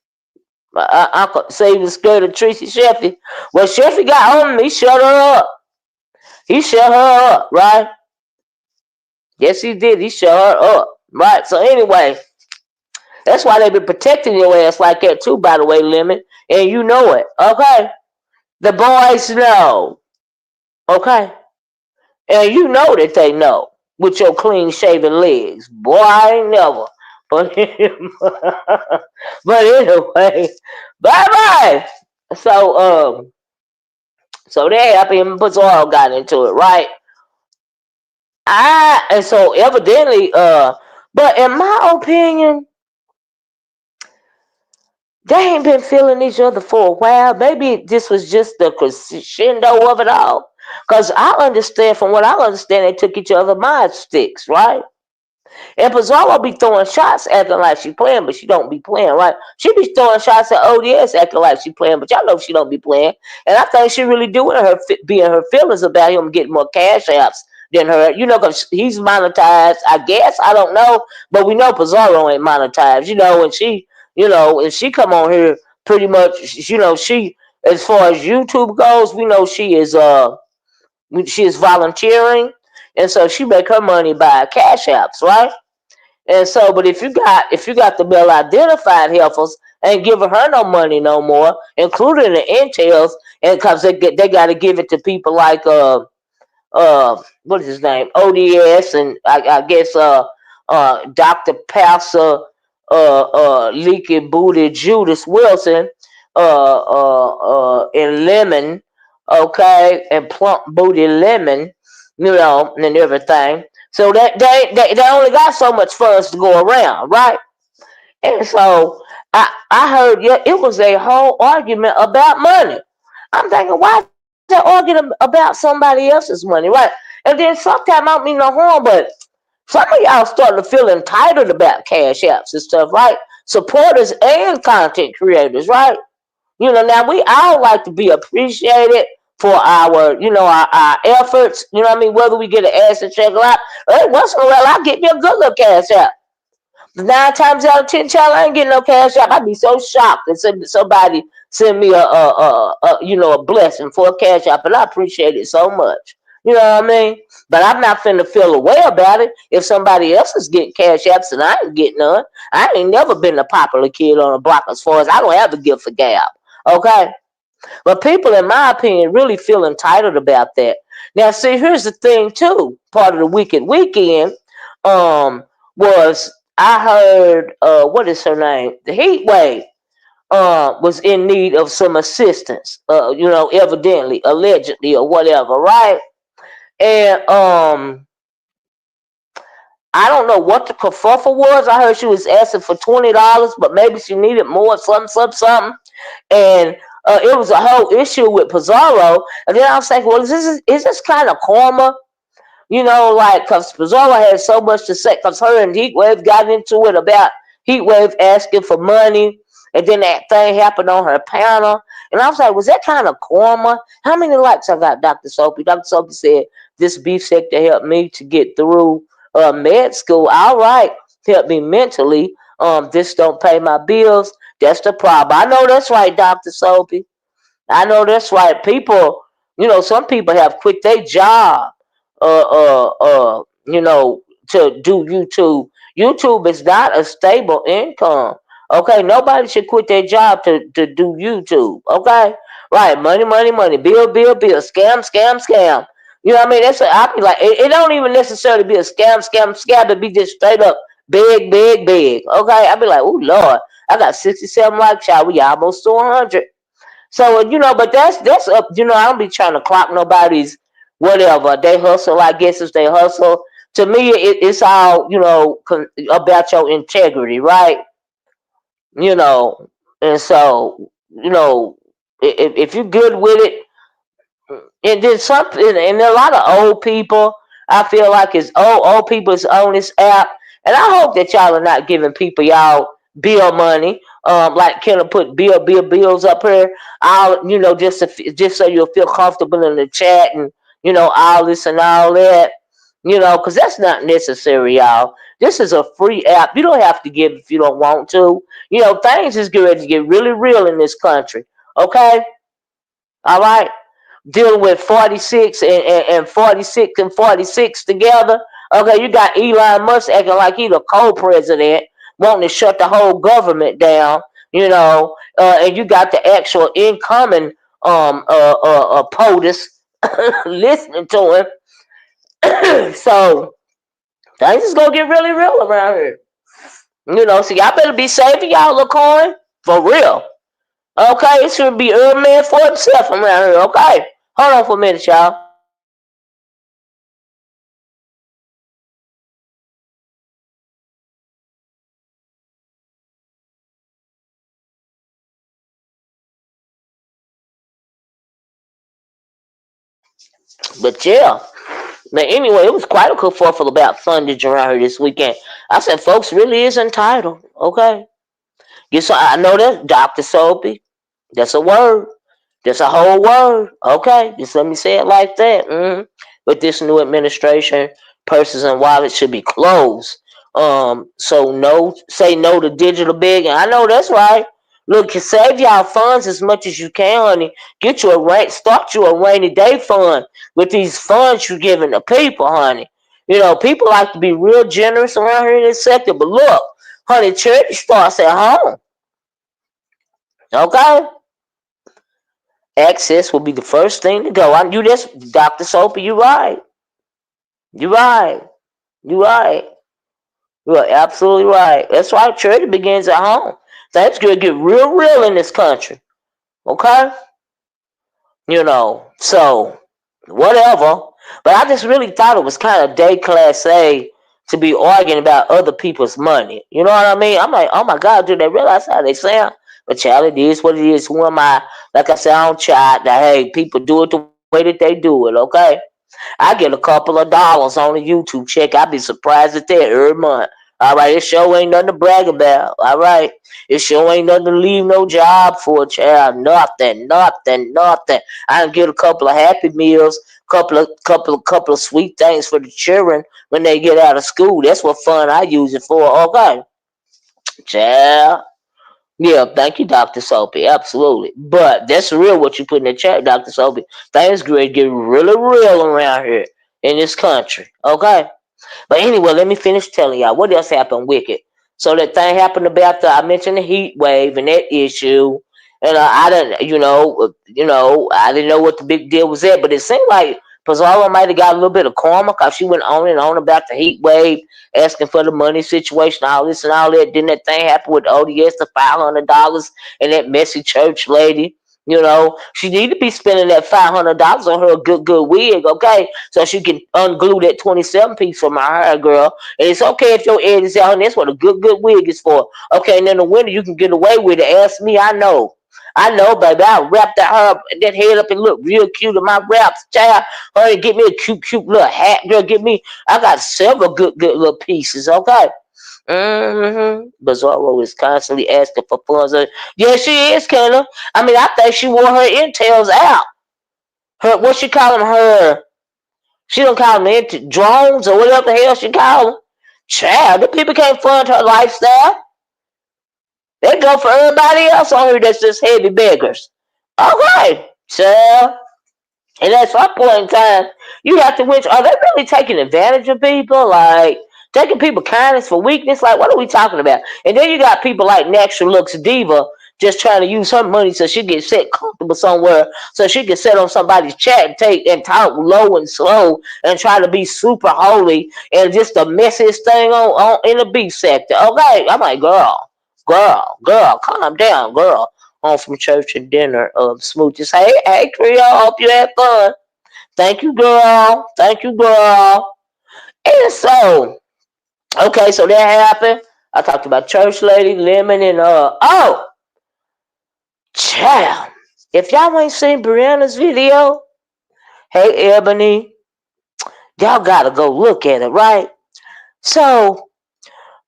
I could say he was scared of Tracy Sheffy. Well, Sheffy got on him. He shut her up. He shut her up, right? Yes, he did. He shut her up, right? So anyway, that's why they been protecting your ass like that too. By the way, Lemon, and you know it, okay? The boys know, okay, and you know that they know with your clean shaven legs, boy. I ain't never, but but anyway, bye bye. So so they up in Pizaro got into it, right? And so evidently, but in my opinion, they ain't been feeling each other for a while. Maybe this was just the crescendo of it all. Cause I understand, from what I understand, they took each other mind sticks, right? And Pizarro be throwing shots acting like she playing, but she don't be playing, right? She be throwing shots at ODS acting like she playing, but y'all know she don't be playing. And I think she really doing her being her feelings about him getting more cash apps than her. You know, because he's monetized, I guess. I don't know. But we know Pizarro ain't monetized, you know, and she come on here pretty much, you know, she, as far as YouTube goes, we know she is volunteering, and so she make her money by cash apps, right? And so, but if you got the well identified heifers, ain't giving her no money no more, including the entails, and because they got to give it to people like what is his name, ODS, and I guess Dr. Passer, Leaky Booty Judas Wilson, and Lemon, okay, and Plump Booty Lemon, you know, and everything. So that they only got so much funds to go around, right? And so I heard, yeah, it was a whole argument about money. I'm thinking, why is that arguing about somebody else's money, right? And then sometimes I don't mean no harm, but some of y'all starting to feel entitled about cash apps and stuff, right? Supporters and content creators, right? You know, now we all like to be appreciated for our, you know, our efforts. You know what I mean? Whether we get an ass and check or not, hey, once in a while I get me a good little cash app. 9 times out of 10, child, I ain't getting no cash app. I'd be so shocked that somebody send me a blessing for a cash app, and I appreciate it so much. You know what I mean? But I'm not finna feel a way about it if somebody else is getting cash apps and I ain't getting none. I ain't never been a popular kid on the block as far as I don't have a gift for gab. Okay? But people, in my opinion, really feel entitled about that. Now, see, here's the thing too. Part of the Wicked Weekend was I heard what is her name? The Heat Wave was in need of some assistance. You know, evidently, allegedly, or whatever, right? And I don't know what the kerfuffle was. I heard she was asking for $20, but maybe she needed more, something. And it was a whole issue with Pizarro. And then I was thinking, well, is this kind of karma? You know, like, because Pizarro had so much to say, because her and Heatwave got into it about Heatwave asking for money, and then that thing happened on her panel. And I was like, was that kind of karma? How many likes I got, Dr. Soapy? Dr. Soapy said, this beef sector helped me to get through med school. All right, help me mentally. This don't pay my bills. That's the problem. I know that's right, Dr. Soapy. I know that's right. People, you know, some people have quit their job, you know, to do YouTube. YouTube is not a stable income. Okay, nobody should quit their job to do YouTube. Okay, right? Money, money, money. Bill, bill, bill. Scam, scam, scam. You know what I mean? That's what I be like. It don't even necessarily be a scam, scam, scam. To be just straight up big, big, big. Okay, I be like, oh Lord, I got 67 likes, y'all. We almost to 100. So but that's up. I don't be trying to clock nobody's whatever they hustle. I guess if they hustle, to me, it's all about your integrity, right? You know, and so if you're good with it, and then something, and a lot of old people, I feel like it's old people is on this app, and I hope that y'all are not giving people y'all bill money. Like Kendall put bills up here. I'll just so you'll feel comfortable in the chat, and all this and all that. Because that's not necessary, y'all. This is a free app. You don't have to give if you don't want to. Things is getting ready to get really real in this country. Okay, all right, dealing with 46 and 46 and 46 together. Okay, you got Elon Musk acting like he the co-president, wanting to shut the whole government down. And you got the actual incoming POTUS listening to him. So things is gonna get really real around here. So y'all better be saving y'all little coin for real. Okay, it should be every man for himself around here. Okay, hold on for a minute, y'all. But yeah, but anyway, it was quite a kerfuffle about fundage around here this weekend. I said, folks really is entitled. Okay, yes, I know that Dr. Soapy. That's a word. That's a whole word. Okay, just let me say it like that. With this new administration, purses and wallets should be closed. So no, say no to digital big, and I know that's right. Look, you save y'all funds as much as you can, honey. Get you start you a rainy day fund with these funds you're giving the people, honey. People like to be real generous around here in this sector, but look, honey, charity starts at home. Okay, access will be the first thing to go. I knew this, Dr. Soapy. You right. You right. You right. You are absolutely right. That's why charity begins at home. Things gonna get real, real in this country. Okay. So whatever. But I just really thought it was kind of day class A to be arguing about other people's money. You know what I mean? I'm like, oh my God, do they realize how they sound? But child, it is what it is. Who am I? Like I said, I don't chat that hey, people do it the way that they do it, okay? I get a couple of dollars on the YouTube check. I'd be surprised at that every month. All right, it sure ain't nothing to brag about. All right, it sure ain't nothing to leave no job for, child. Nothing, nothing, nothing. I can get a couple of Happy Meals, couple of sweet things for the children when they get out of school. That's what fun I use it for. Okay, child. Yeah, thank you, Dr. Soapy. Absolutely. But that's real what you put in the chat, Dr. Soapy. Things get really real around here in this country. Okay? But anyway, let me finish telling y'all what else happened wicked. So that thing happened about I mentioned the heat wave and that issue. And I didn't, I didn't know what the big deal was at, but it seemed like Pizaro might have got a little bit of karma because she went on and on about the heat wave, asking for the money situation, all this and all that. Then that thing happened with ODS, the $500, and that messy church lady. She need to be spending that $500 on her good wig, okay? So she can unglue that 27 piece from my hair, girl. And it's okay if your head is out, and that's what a good wig is for. Okay, and in the winter you can get away with it. Ask me, I know. I know, baby. I wrap that head up and look real cute in my wraps, child. Honey, get me a cute little hat, girl. I got several good little pieces, okay? Bizarro is constantly asking for funds. Yeah, she is, Kenna. I mean, I think she wore her intels out. Her, what she call them? She don't call them drones or whatever the hell she call them. Child, the people can't fund her lifestyle. They go for everybody else on here that's just heavy beggars. Okay, child. And at some point in time, you have to wonder, are they really taking advantage of people? Like, Taking people kindness for weakness, like what are we talking about? And then you got people like Natural Looks Diva just trying to use her money so she gets set comfortable somewhere, so she can sit on somebody's chat and take and talk low and slow and try to be super holy and just the messiest thing on in the beef sector. Okay, I'm like, girl, calm down, girl. Home from church and dinner, smooches. Hey, Creole, hope you had fun. Thank you, girl. Thank you, girl. And so, okay, so that happened. I talked about church lady, lemon, and child. If y'all ain't seen Brianna's video, hey Ebony, y'all gotta go look at it, right? So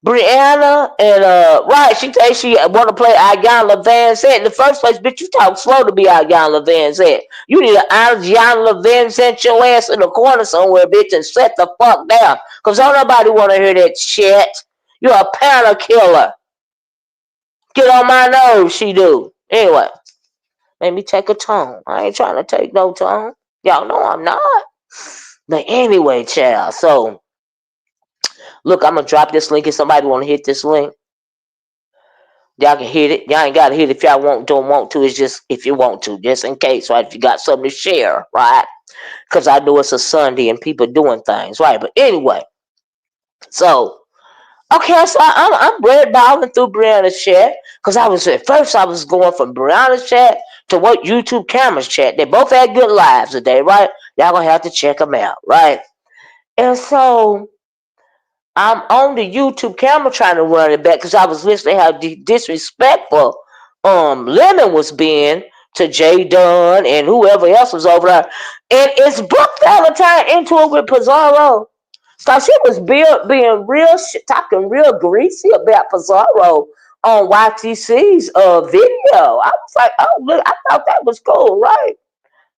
Brianna and right, she thinks she want to play Ayanna Van Zant. In the first place, bitch, you talk slow to be Ayanna Van Zant. You need to Ayanna Van Zant your ass in the corner somewhere, bitch, and set the fuck down. Cause don't nobody want to hear that shit. You're a panic killer. Get on my nerves, she do. Anyway, let me take a tone. I ain't trying to take no tone. Y'all know I'm not. But anyway, child. So look, I'm gonna drop this link. If somebody want to hit this link, y'all can hit it. Y'all ain't gotta hit it if y'all don't want to. It's just if you want to, just in case, right? If you got something to share, right? Because I know it's a Sunday and people doing things, right? But anyway, so okay, so I'm red balling through Brianna's chat because I was at first I was going from Brianna's chat to what YouTube cameras chat. They both had good lives today, right? Y'all gonna have to check them out, right? And so I'm on the YouTube camera trying to run it back because I was listening how disrespectful Lemon was being to Jay Dunn and whoever else was over there. And it's Brooke Valentine into it with Pizaro. So she was being real, talking real greasy about Pizaro on YTC's video. I was like, oh, look, I thought that was cool, right?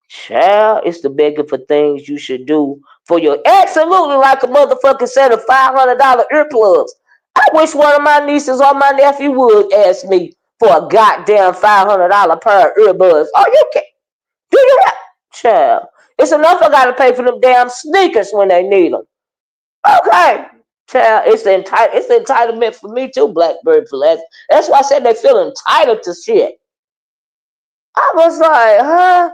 Child, it's the begging for things you should do for your absolutely like a motherfucking set of $500 earplugs. I wish one of my nieces or my nephew would ask me for a goddamn $500 pair of earbuds. Oh, you can do that, child. It's enough I gotta pay for them damn sneakers when they need them. Okay, child, it's entitlement for me too, Blackbird for that. That's why I said they feel entitled to shit. I was like, huh?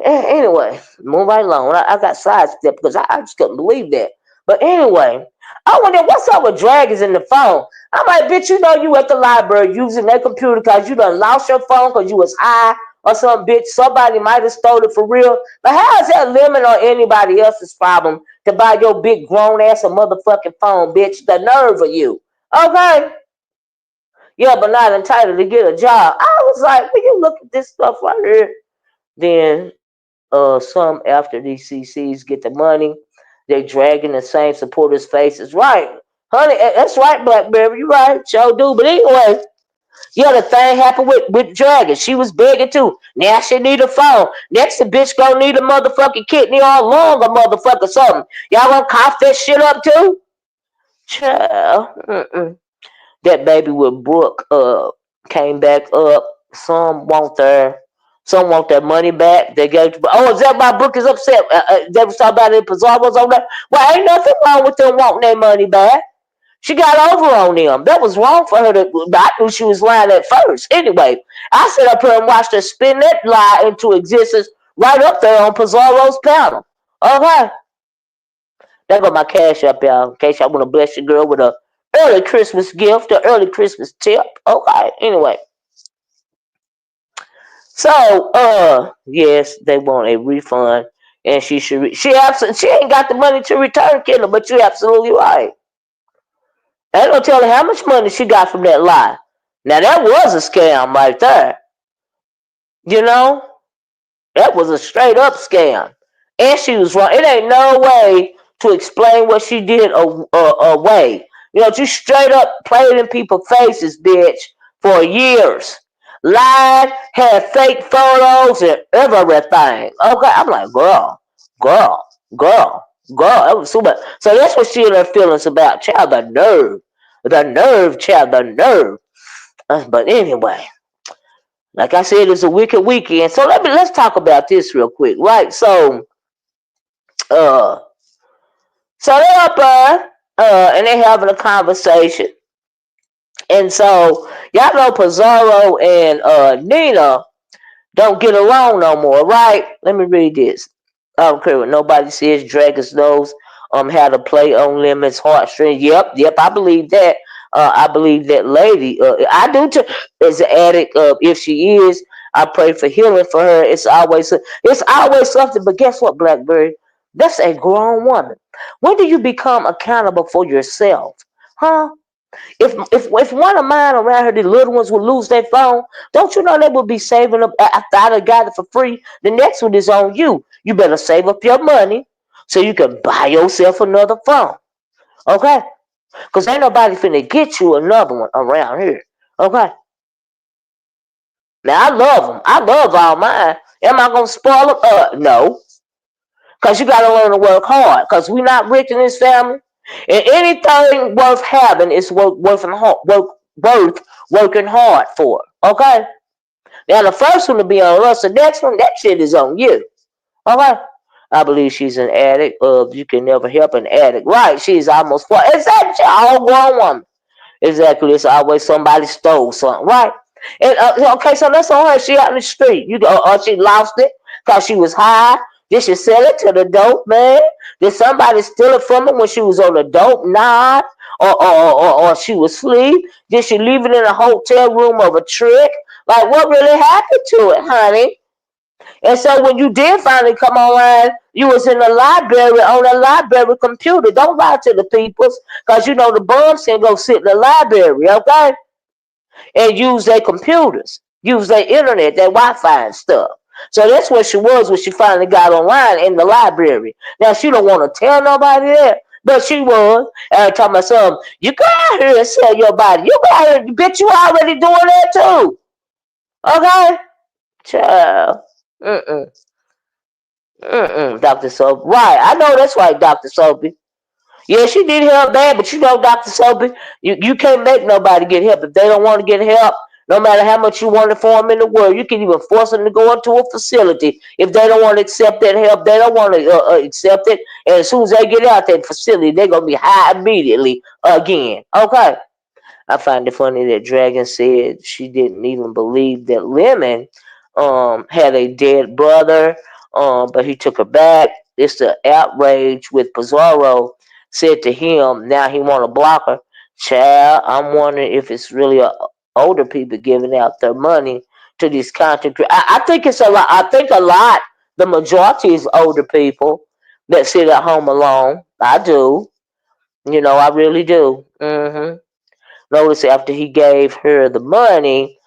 Anyway, move right along. I got sidestepped because I just couldn't believe that. But anyway, I wonder what's up with dragons in the phone. I'm like, bitch, you know you at the library using their computer because you done lost your phone because you was high or some bitch. Somebody might have stole it for real. But how is that lemon or anybody else's problem to buy your big grown ass a motherfucking phone, bitch? The nerve of you. Okay? Yeah, but not entitled to get a job. I was like, when you look at this stuff right here, then some after these CCs get the money, they're dragging the same supporters' faces. Right, honey, that's right, Blackberry. You right, sure do. But anyway, yeah, the thing happened with Dragon. She was begging too. Now she need a phone. Next, the bitch gonna need a motherfucking kidney or lung or motherfucker something. Y'all gonna cough that shit up too? Child. That baby with Brooke came back up. Some want their money back. They gave. Is that why Brooke is upset? They was talking about it. Pizarro was on there. Well, ain't nothing wrong with them wanting their money back. She got over on them. That was wrong for her to. I knew she was lying at first. Anyway, I sat up here and watched her spin that lie into existence right up there on Pizarro's panel. Okay, there go my cash up, y'all. In case y'all want to bless your girl with a early Christmas gift, an early Christmas tip. Okay. Anyway, so yes, they want a refund, and she ain't got the money to return, Kendall. But you're absolutely right. I ain't gonna tell her how much money she got from that lie. Now that was a scam right there. You know, that was a straight up scam, and she was wrong. It ain't no way to explain what she did away. You know, you straight up played in people's faces, bitch, for years. Lied, had fake photos and everything. Okay, I'm like, girl, girl, girl. That was too much. So that's what she and her feelings about. Child, the nerve, child, the nerve. But anyway, like I said, it's a wicked weekend. So let's talk about this real quick, right? So, uh, so they're up there. and they having a conversation. And so y'all know Pizaro and Nina don't get along no more, right? Let me read this. I don't care what nobody says. Dragon's nose had to play on limits, heartstring. Yep, I believe that. I believe that lady. I do too. Is an addict. If she is, I pray for healing for her. It's always something. But guess what, Blackberry? That's a grown woman. When do you become accountable for yourself? Huh? If one of mine around here, the little ones would lose their phone, don't you know they would be saving up after I done got it for free? The next one is on you. You better save up your money so you can buy yourself another phone. Okay? Because ain't nobody finna get you another one around here. Okay? Now I love them. I love all mine. Am I gonna spoil them? No. Because you gotta learn to work hard. Because we not rich in this family. And anything worth having is worth working hard for. Okay? Now the first one to be on us, the next one, that shit is on you. Okay? I believe she's an addict. You can never help an addict. Right, she's almost 4. Exactly, a whole grown woman. Exactly, it's always somebody stole something, right? And okay, so that's on her. She out in the street. You go, she lost it because she was high. Did she sell it to the dope man? Did somebody steal it from her when she was on the dope nod? Or she was asleep? Did she leave it in a hotel room of a trick? Like, what really happened to it, honey? And so when you did finally come online, you was in the library on the library computer. Don't lie to the peoples, because you know the bums can go sit in the library, okay? And use their computers, use their internet, their Wi-Fi and stuff. So that's what she was when she finally got online in the library. Now she don't want to tell nobody that, but she was. And I told my son, you go out here and sell your body. You go out here, bitch, you already doing that too. Okay? Child. Mm-mm. Dr. Soapy. Right. I know that's right, Dr. Soapy. Yeah, she did help bad, but you know, Dr. Soapy, you can't make nobody get help. If they don't want to get help, no matter how much you want it for them in the world, you can even force them to go into a facility. If they don't want to accept that help, they don't want to accept it. And as soon as they get out that facility, they're going to be high immediately again. Okay. I find it funny that Dragon said she didn't even believe that Lemon had a dead brother, but he took her back. It's the outrage with Pizarro said to him, now he want to block her. Child, I'm wondering if it's really older people giving out their money to these content creators. I think it's a lot. I think a lot, the majority is older people that sit at home alone. I do. I really do. Notice after he gave her the money,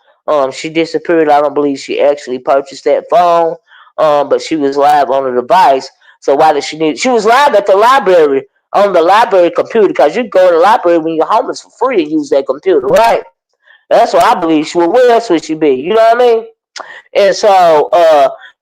she disappeared. I don't believe she actually purchased that phone, but she was live on the device. So why did she need? She was live at the library on the library computer, because you can go to the library when you're homeless for free and use that computer, right? That's what I believe. Where else would she be? You know what I mean? And so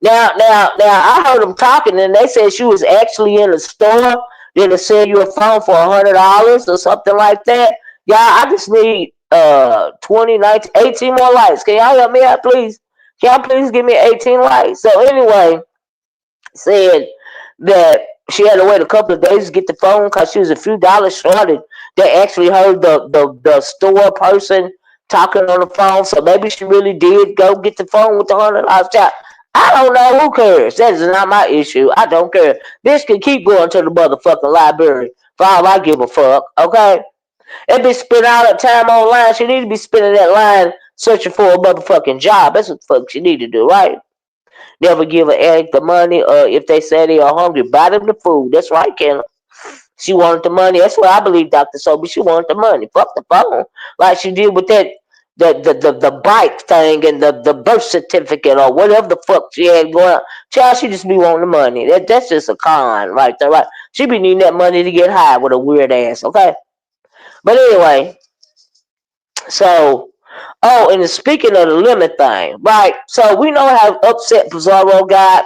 now I heard them talking, and they said she was actually in the store. Then they sell you a phone for $100 or something like that. Yeah, I just need 20, 19, 18 more lights. Can y'all help me out, please? Can y'all please give me 18 lights? So anyway, said that she had to wait a couple of days to get the phone because she was a few dollars short. They actually heard the store person talking on the phone, so maybe she really did go get the phone with the $100 child. I don't know. Who cares? That is not my issue. I don't care. Bitch can keep going to the motherfucking library for all I give a fuck. Okay? It be spending all that time online. She need to be spending that line searching for a motherfucking job. That's what the fuck she need to do, right? Never give an addict the money, or if they say they are hungry, buy them the food. That's right, Ken. She wanted the money. That's what I believe, Dr. Sobe. She wanted the money. Fuck the phone. Like she did with that the bike thing and the birth certificate or whatever the fuck she had going on. Child, she just be wanting the money. That's just a con right there, right? She be needing that money to get high with a weird ass, okay? But anyway, so, and speaking of the lemon thing, right? So we know how upset Pizarro got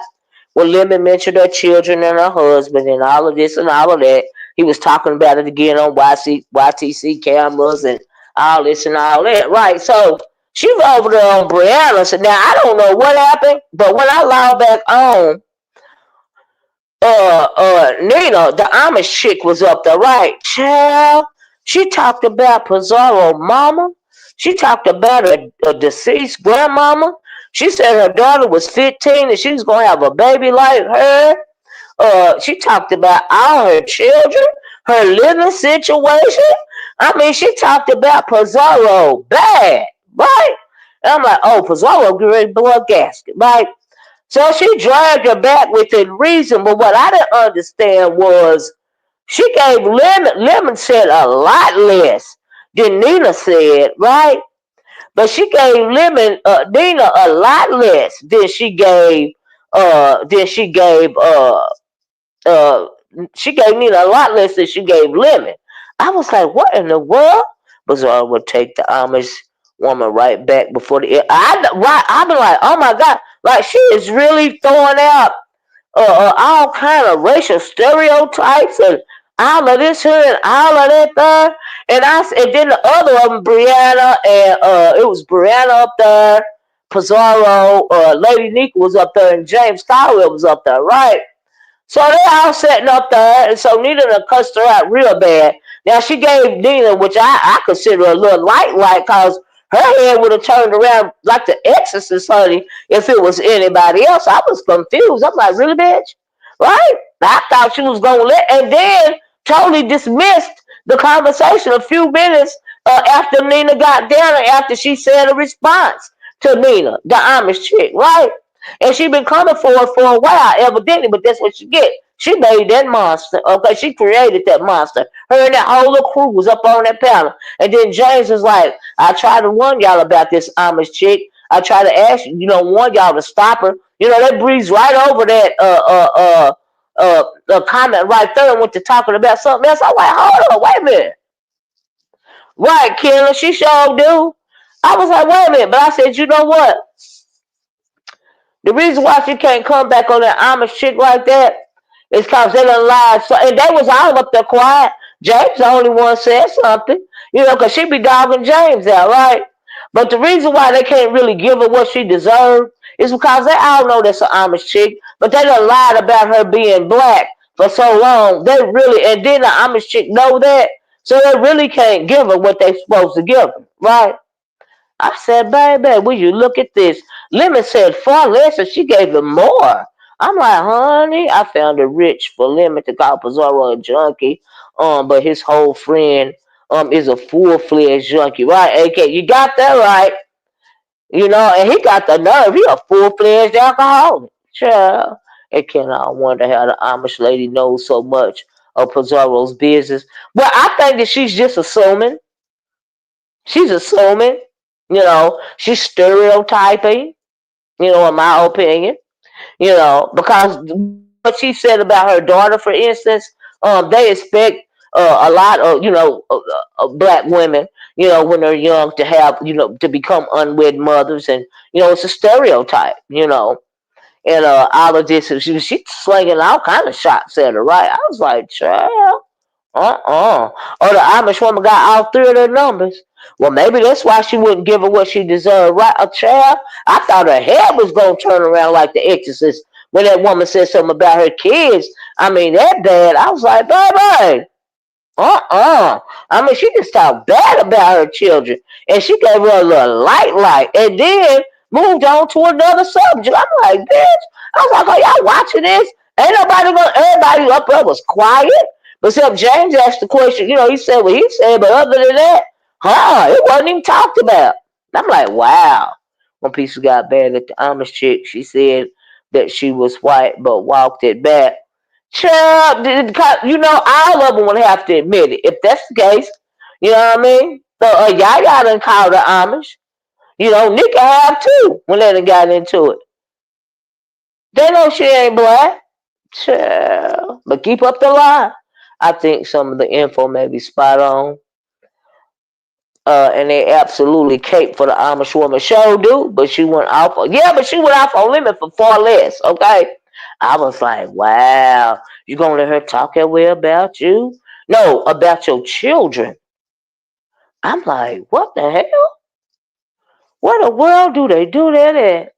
when Lemon mentioned her children and her husband and all of this and all of that. He was talking about it again on YTC cameras and all this and all that, right? So she was over there on Briiine. So now I don't know what happened, but when I logged back on, Nina, the Amish chick, was up there, right? Child, she talked about Pizaro mama. She talked about a deceased grandmama. She said her daughter was 15 and she was going to have a baby like her. She talked about all her children, her living situation. I mean, she talked about Pizarro bad, right? And I'm like, oh, Pizarro get ready to blow a gasket, right? So she dragged her back within reason, but what I didn't understand was she gave Lemon said a lot less than Nina said, right? But she gave Nina a lot less than uh she gave Nina a lot less than she gave Lemon. I was like, what in the world? Bizarre would take the Amish woman right back before the I've been like, oh my god, like she is really throwing out all kind of racial stereotypes and all of this here and all of that there. And then the other of them, Brianna, and it was Brianna up there, Pizarro, Lady Nika was up there, and James Caldwell was up there, right? So they all sitting up there, and so Nina done cussed her out real bad. Now she gave Nina, which I consider a little light, cause her head would have turned around like the Exorcist, honey, if it was anybody else. I was confused. I'm like, really, bitch? Right? I thought she was gonna and then totally dismissed the conversation a few minutes after Nina got down and after she said a response to Nina, the Amish chick, right? And she been coming for it for a while, evidently, but that's what she get. She made that monster. Okay, she created that monster. Her and that whole little crew was up on that panel. And then James was like, I tried to warn y'all about this Amish chick. I tried to ask you, warn y'all to stop her. That breezed right over that comment right there and went to talking about something else. I'm like, hold on, wait a minute. Right, Killer, she sure do. I was like, wait a minute, but I said, you know what? The reason why she can't come back on that Amish chick like that is because they done lied. So, and they was all up there quiet. James the only one said something, because she be dogging James out, right? But the reason why they can't really give her what she deserved is because they all know that's an Amish chick, but they done lied about her being black for so long. They really, and then the Amish chick know that, so they really can't give her what they supposed to give her, right? I said, baby, will you look at this? Lemon said far less and she gave him more. I'm like, honey, I found it rich for Lemon to call Pizarro a junkie. But his whole friend is a full-fledged junkie, right? AK, you got that right. And he got the nerve. He a full-fledged alcoholic. Child. It cannot wonder how the Amish lady knows so much of Pizarro's business. Well, I think that she's just assuming. She's assuming. She's stereotyping, in my opinion, because what she said about her daughter, for instance, they expect a lot of, black women, when they're young to have, to become unwed mothers. And, it's a stereotype, and all of this. She's slinging all kind of shots at her, right? I was like, child. Or the Amish woman got all three of their numbers. Well, maybe that's why she wouldn't give her what she deserved. Right, a child? I thought her head was going to turn around like the Exorcist when that woman said something about her kids. I mean, that bad. I was like, baby, I mean, she just talked bad about her children. And she gave her a little light. And then moved on to another subject. I'm like, bitch. I was like, are y'all watching this? Ain't nobody going everybody up there was quiet. But except James asked the question, he said what he said, but other than that, it wasn't even talked about. I'm like, wow. When pieces got bad at the Amish chick, she said that she was white but walked it back. Child, all of them would have to admit it. If that's the case, you know what I mean? So Yaya done called the Amish. Nika have too when they done got into it. They know she ain't black. Child. But keep up the lie. I think some of the info may be spot on. And they absolutely cape for the Amish woman. Sure do, but she went off. But she went off on limit for far less. Okay, I was like, wow, you gonna let her talk that way about you? No, about your children. I'm like, what the hell? Where the world do they do that at?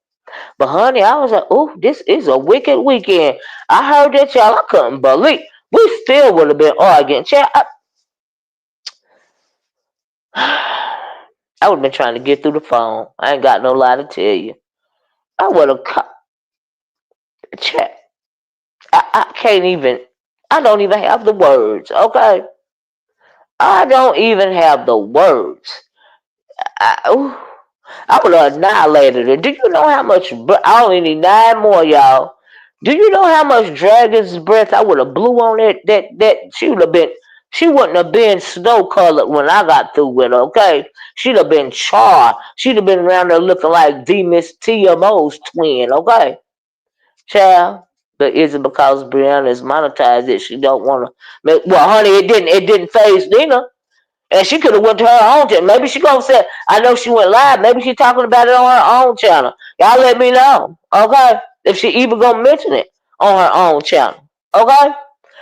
But honey, I was like, oh, this is a wicked weekend. I heard that, y'all. I couldn't believe. We still would have been arguing. Child, I would have been trying to get through the phone. I ain't got no lie to tell you. I would have. Child, I can't even. I don't even have the words. Okay, I don't even have the words. Ooh, I would have annihilated her. Do you know how much? I only need 9 more, y'all. Do you know how much dragon's breath I would have blew on it? That she would have been. She wouldn't have been snow colored when I got through with her. Okay, she'd have been charred. She'd have been around there looking like D Miss TMO's twin. Okay, child. But is it because Briiine is monetized that she don't want to? Well, honey, it didn't. It didn't phase Nina. And she could have went to her own channel. Maybe she gonna say, I know she went live. Maybe she talking about it on her own channel. Y'all let me know, okay? If she even gonna mention it on her own channel, okay?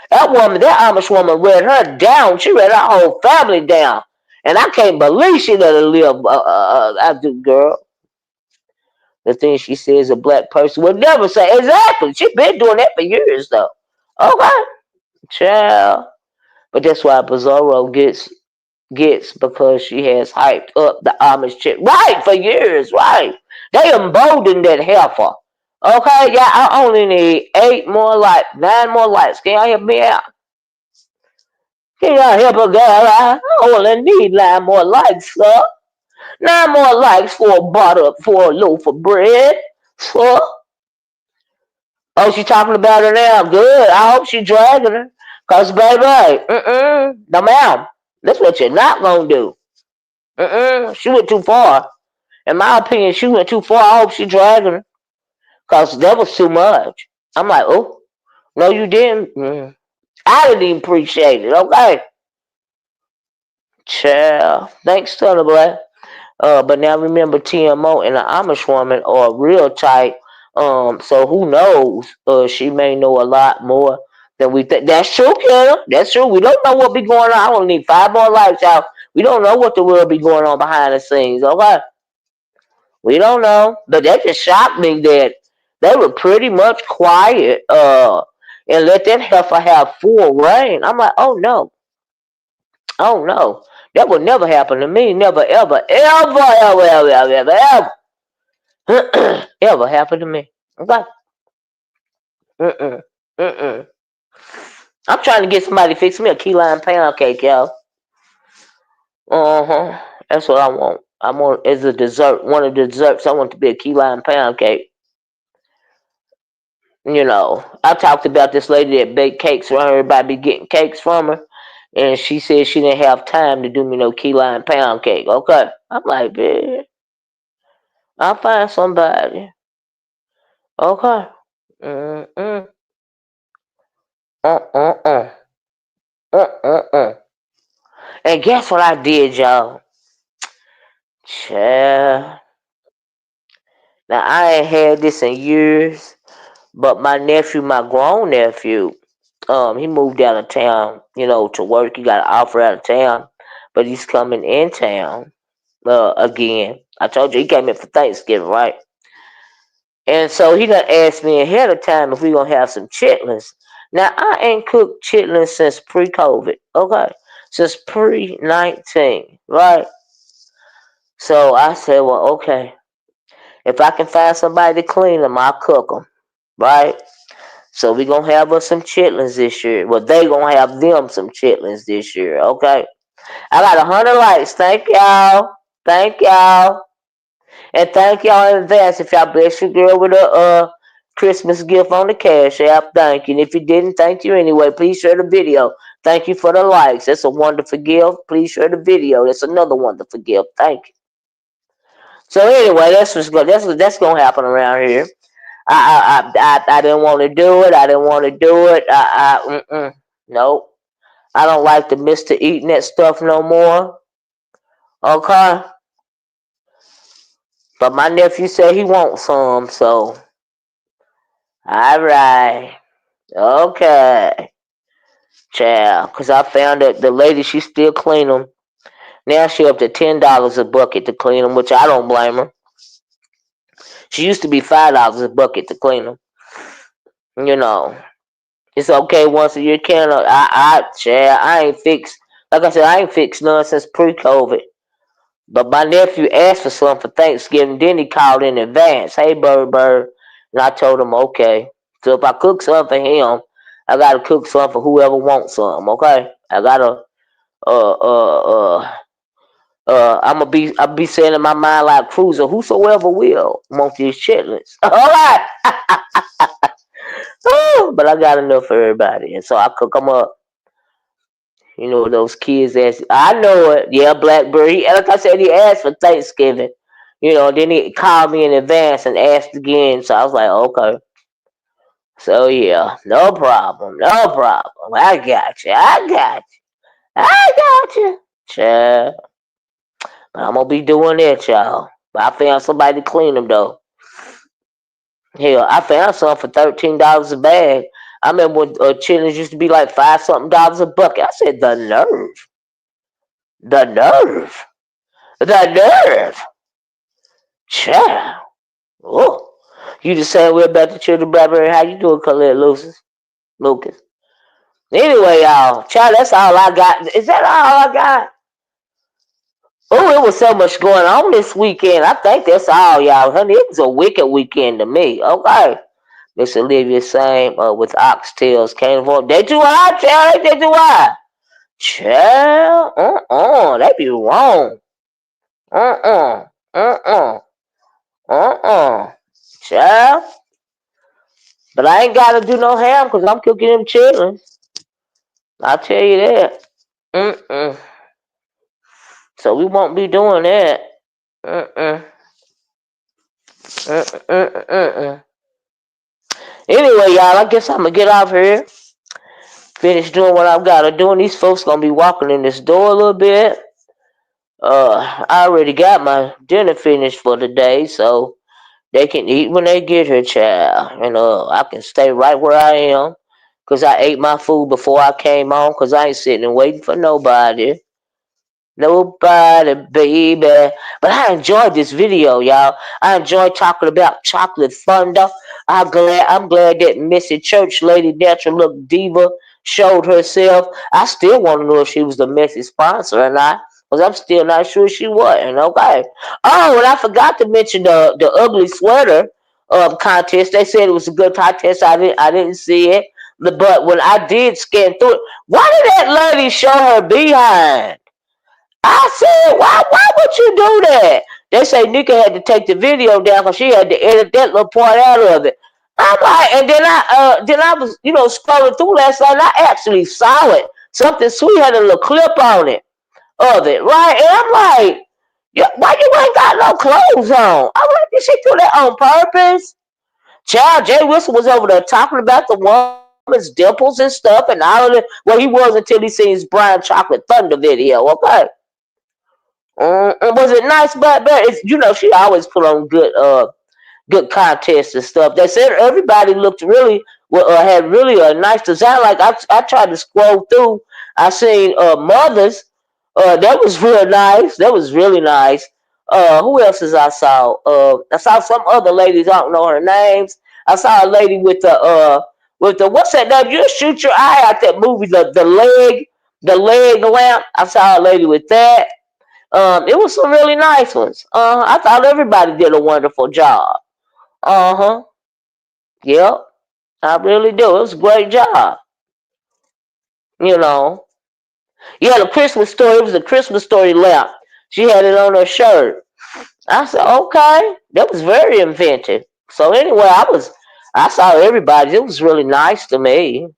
That woman, that Amish woman, read her down. She read her whole family down, and I can't believe she let her live. I do, girl. The thing she says a black person would never say. Exactly. She been doing that for years, though. Okay, child. But that's why Pizaro gets because she has hyped up the Amish chick. Right, for years, right. They emboldened that heifer. Okay, yeah, I only need 8 more likes, 9 more likes. Can y'all help me out? Can y'all help a girl? I only need 9 more likes, sir. 9 more likes for a loaf of bread, sir. Oh, she talking about her now. Good. I hope she dragging her. Cause baby, no ma'am. That's what you're not gonna do. She went too far. In my opinion, she went too far. I hope she dragging her. Because that was too much. I'm like, oh, no, you didn't. I didn't even appreciate it, okay? Child. Thanks, Thunda Boy. But now remember, TMO and the Amish woman are real tight. So who knows? She may know a lot more than we think. That's true, Kim. That's true. We don't know what be going on. I don't need 5 more likes out. We don't know what the world be going on behind the scenes, okay? We don't know, but that just shocked me that they were pretty much quiet and let that heifer have full reign. I'm like, oh no, that would never happen to me. Never, ever, ever, ever, ever, ever, ever, ever, ever happen to me. Okay, mm-mm, mm-mm. I'm trying to get somebody to fix me a key lime pound cake, y'all. Uh-huh. That's what I want. I want as a dessert. One of the desserts I want to be a key lime pound cake. I talked about this lady that baked cakes around her. Everybody be getting cakes from her. And she said she didn't have time to do me no key lime pound cake. Okay. I'm like, bitch, I'll find somebody. Okay. Mm-mm. Uh-uh-uh. Uh-uh-uh. And guess what I did, y'all? Child. Now, I ain't had this in years, but my nephew, my grown nephew, he moved out of town, to work. He got an offer out of town, but he's coming in town again. I told you he came in for Thanksgiving, right? And so he done asked me ahead of time if we gonna have some chitlins. Now I ain't cooked chitlins since pre-COVID, okay? Since pre-19, right? So I said, well, okay. If I can find somebody to clean them, I'll cook them, right? So we gonna have us some chitlins this year. Well, they gonna have them some chitlins this year, okay? I got 100 likes. Thank y'all. Thank y'all. And thank y'all in advance if y'all bless your girl with a Christmas gift on the Cash App. Thank you. And if you didn't, thank you anyway. Please share the video. Thank you for the likes. That's a wonderful gift. Please share the video. That's another wonderful gift. Thank you. So anyway, that's gonna happen around here. I didn't want to do it. I didn't want to do it. Nope. I don't like the Mister Eating that stuff no more. Okay. But my nephew said he wants some, so all right. Okay. Child. Because I found that the lady, she still clean them. Now she up to $10 a bucket to clean them, which I don't blame her. She used to be $5 a bucket to clean them. You know, it's okay once a year. Can I ain't fixed. Like I said, I ain't fixed none since pre-COVID. But my nephew asked for some for Thanksgiving. Then he called in advance. Hey, Bird. And I told him, okay. So if I cook some for him, I got to cook some for whoever wants some, okay? I got to, uh, uh, uh, I'll be saying in my mind like Cruiser, whosoever will want these chitlins. All right. But I got enough for everybody. And so I cook them up. You know, those kids ask, I know it. Yeah, Blackberry. And like I said, he asked for Thanksgiving. You know, then he called me in advance and asked again. So I was like, okay. So yeah, no problem. No problem. I got you. I got you. Child. But I'm going to be doing that, y'all. But I found somebody to clean them, though. Hell, I found some for $13 a bag. I remember when chitlins used to be like 5 something dollars a bucket. I said, the nerve. The nerve. The nerve. Child. Oh. You just saying we're about the children, Blackberry. How you doing, Khalid Lucas? Anyway, y'all. Child, that's all I got. Is that all I got? Oh, it was so much going on this weekend. I think that's all, y'all. Honey, it was a wicked weekend to me. Okay. Miss Olivia same with oxtails came avoid. They too high, child. They too high. Child. They be wrong. Uh-uh. Uh-uh. Uh-uh. Child. But I ain't got to do no ham because I'm cooking them chitlins. I'll tell you that. Mm-mm. So we won't be doing that. Mm-mm. Mm-mm. Mm-mm. Anyway, y'all, I guess I'm going to get off here. Finish doing what I've got to do. And these folks going to be walking in this door a little bit. I already got my dinner finished for the day, so they can eat when they get here, child. And I can stay right where I am. Because I ate my food before I came on. Because I ain't sitting and waiting for nobody. Nobody, baby. But I enjoyed this video, y'all. I enjoyed talking about chocolate thunder. I'm glad that Missy Church Lady Natural Look Diva showed herself. I still want to know if she was the Messy sponsor or not. Because I'm still not sure she wasn't. Okay. Oh, and I forgot to mention the ugly sweater contest. They said it was a good contest. I didn't see it. But when I did scan through it, why did that lady show her behind? I said, why would you do that? They say Nika had to take the video down because she had to edit that little part out of it. I'm like, and then I was, scrolling through last night and I actually saw it. Something sweet had a little clip on it of it, right? And I'm like, yeah, why you ain't got no clothes on? I'm like, did she do that on purpose? Child, Jay Wilson was over there talking about the woman's dimples and stuff and all of it. Well, he was until he seen his Briiine Chocolate Thunder video, okay? Was it nice? But it's, she always put on good contests and stuff. They said everybody looked really had really a nice design. Like I tried to scroll through. I seen mothers. That was real nice. That was really nice. Who else is I saw? I saw some other ladies. I don't know her names. I saw a lady with the what's that name? You shoot your eye out that movie. The leg lamp. I saw a lady with that. It was some really nice ones. I thought everybody did a wonderful job. Uh-huh. Yep. I really do. It was a great job. You know. Yeah, the Christmas story. It was a Christmas story lamp. She had it on her shirt. I said, okay. That was very inventive. So anyway, I saw everybody. It was really nice to me,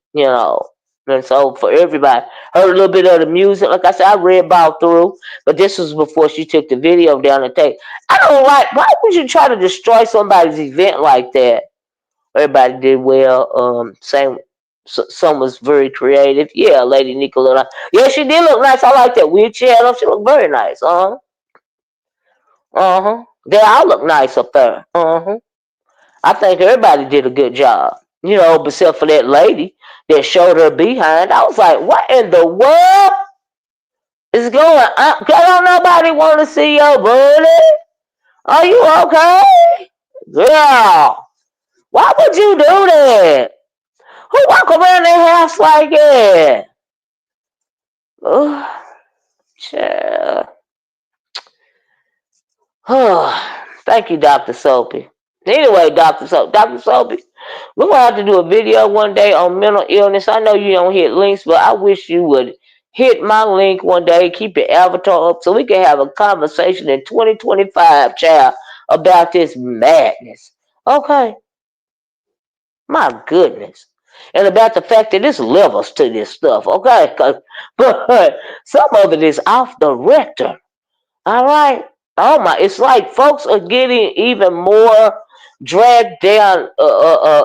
And so for everybody, heard a little bit of the music. Like I said, I read about through, but this was before she took the video down and take. I don't like. Why would you try to destroy somebody's event like that? Everybody did well. Same. Some was very creative. Yeah, Lady Nicola. Yeah, she did look nice. I like that weird she had on. She looked very nice. They all look nice up there. I think everybody did a good job. Except for that lady that showed her behind. I was like, what in the world is going on? Don't nobody want to see your booty? Are you okay? Girl, why would you do that? Who walk around their house like that? Oh, child. Thank you, Dr. Soapy. Anyway, Dr. Soapy, we're gonna have to do a video one day on mental illness. I know you don't hit links, but I wish you would hit my link one day. Keep your avatar up so we can have a conversation in 2025, child, about this madness. Okay, my goodness, and about the fact that there's levels to this stuff. Okay, but some of it is off the rector. All right. Oh my! It's like folks are getting even more dragged down,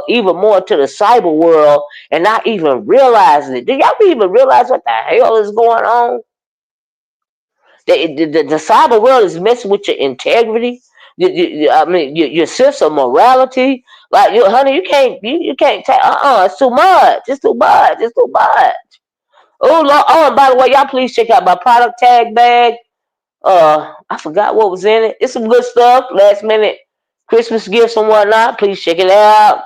even more to the cyber world, and not even realizing it. Do y'all even realize what the hell is going on? The cyber world is messing with your integrity. I mean, your sense of morality. Like, honey, you can't take. It's too much. It's too much. It's too much. Oh Lord. Oh, and by the way, y'all please check out my product tag bag. I forgot what was in it. It's some good stuff. Last minute Christmas gifts and whatnot. Please check it out.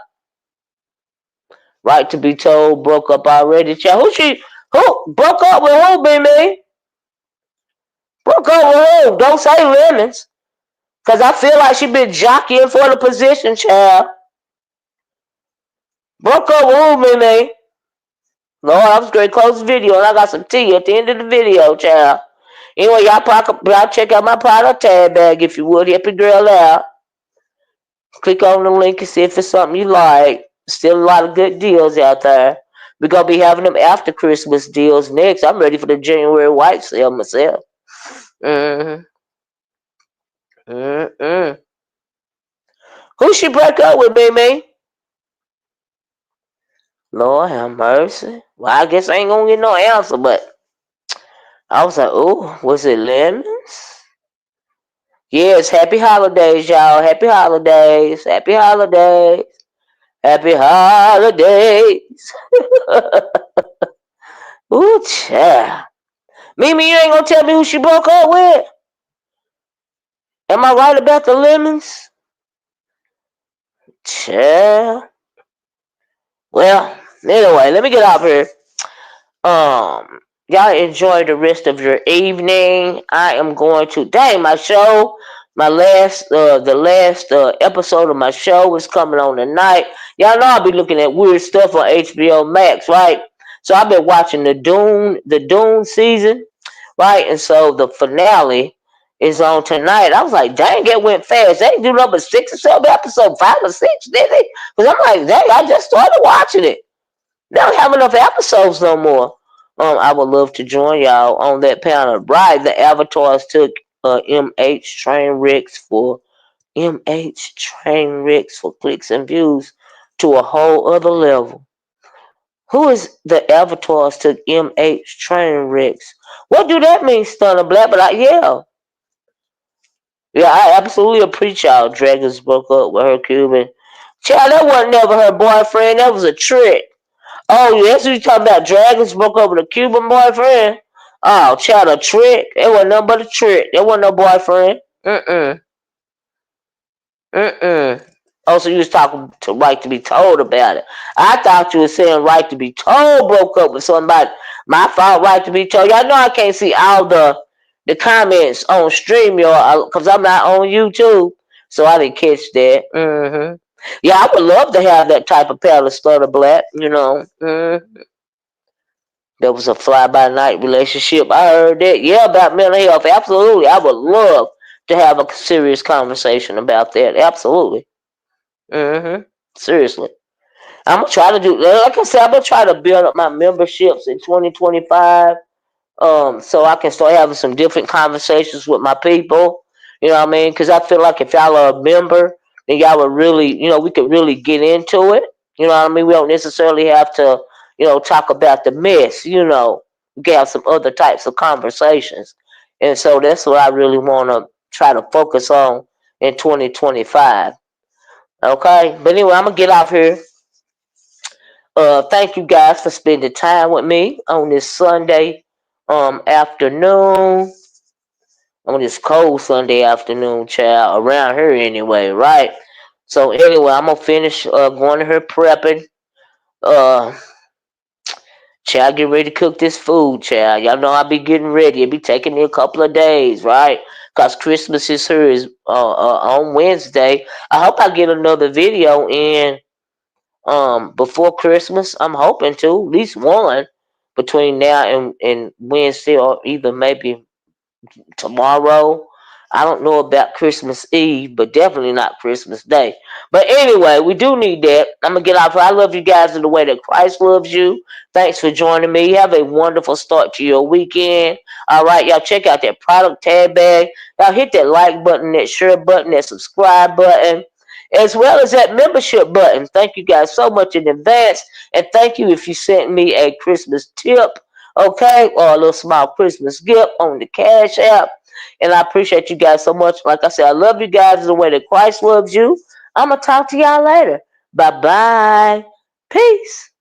Right to be told, broke up already. Child. Who broke up with who, baby? Broke up with who? Don't say lemons. Cause I feel like she been jockeying for the position, child. Broke up with who, baby? Lord, I'm straight close the video and I got some tea at the end of the video, child. Anyway, y'all check out my product tab bag if you would. Help your girl out. Click on the link and see if it's something you like. Still a lot of good deals out there. We're going to be having them after Christmas deals next. I'm ready for the January white sale myself. Mm-hmm. Mm-mm. Who she break up with, baby? Lord have mercy. Well, I guess I ain't going to get no answer, but I was like, oh, was it Lemons? Yes, happy holidays, y'all. Happy holidays. Happy holidays. Happy holidays. Ooh, child. Mimi, you ain't gonna tell me who she broke up with? Am I right about the lemons? Child. Well, anyway, let me get off here. Y'all enjoy the rest of your evening. I am going to my show. The last episode of my show is coming on tonight. Y'all know I'll be looking at weird stuff on HBO Max, right? So I've been watching the Dune season, right? And so the finale is on tonight. I was like, dang, it went fast. They didn't do number 6 or 7 episodes, 5 or 6, did they? Because I'm like, dang, I just started watching it. They don't have enough episodes no more. I would love to join y'all on that panel. Right, the avatars took MH train wrecks for clicks and views to a whole other level. Who is the avatars took MH train wrecks? What do that mean, Stunner Black? But yeah, I absolutely appreciate y'all. Dragons broke up with her Cuban. Child, that wasn't never her boyfriend. That was a trick. Oh, that's what you talking about. Dragons broke up with a Cuban boyfriend. Oh, child, a trick. It wasn't nothing but a trick. There wasn't no boyfriend. Mm-mm. Mm-mm. Oh, so you was talking to right to be told about it. I thought you were saying right to be told broke up with somebody. My fault, right to be told. Y'all know I can't see all the comments on StreamYard because I'm not on YouTube. So I didn't catch that. Mm-hmm. Yeah, I would love to have that type of paddle stutter black, you know. Mm-hmm. There was a fly by night relationship. I heard that. Yeah, about mental health. Absolutely. I would love to have a serious conversation about that. Absolutely. Mm-hmm. Seriously. I'm gonna try to do like I said, I'm gonna try to build up my memberships in 2025. So I can start having some different conversations with my people. You know what I mean? Because I feel like if y'all are a member, then y'all would really, we could really get into it. You know what I mean? We don't necessarily have to, talk about the mess. We can have some other types of conversations, and so that's what I really want to try to focus on in 2025. Okay, but anyway, I'm gonna get off here. Thank you guys for spending time with me on this Sunday afternoon. On this cold Sunday afternoon, child, around here anyway, right? So anyway, I'm gonna finish going to her prepping. Uh, Child, get ready to cook this food, child. Y'all know I be getting ready. It be taking me a couple of days, right? Cause Christmas is here is on Wednesday. I hope I get another video in before Christmas. I'm hoping to at least one between now and Wednesday, or even maybe tomorrow. I don't know about Christmas Eve, but definitely not Christmas Day. But anyway, we do need that. I'm gonna get off. I love you guys in the way that Christ loves you. Thanks for joining me. Have a wonderful start to your weekend. All right, y'all check out that product tab bag. Y'all hit that like button, that share button, that subscribe button, as well as that membership button. Thank you guys so much in advance, and thank you if you sent me a Christmas tip, okay, or a little small Christmas gift on the Cash App. And I appreciate you guys so much. Like I said, I love you guys the way that Christ loves you. I'm going to talk to y'all later. Bye bye. Peace.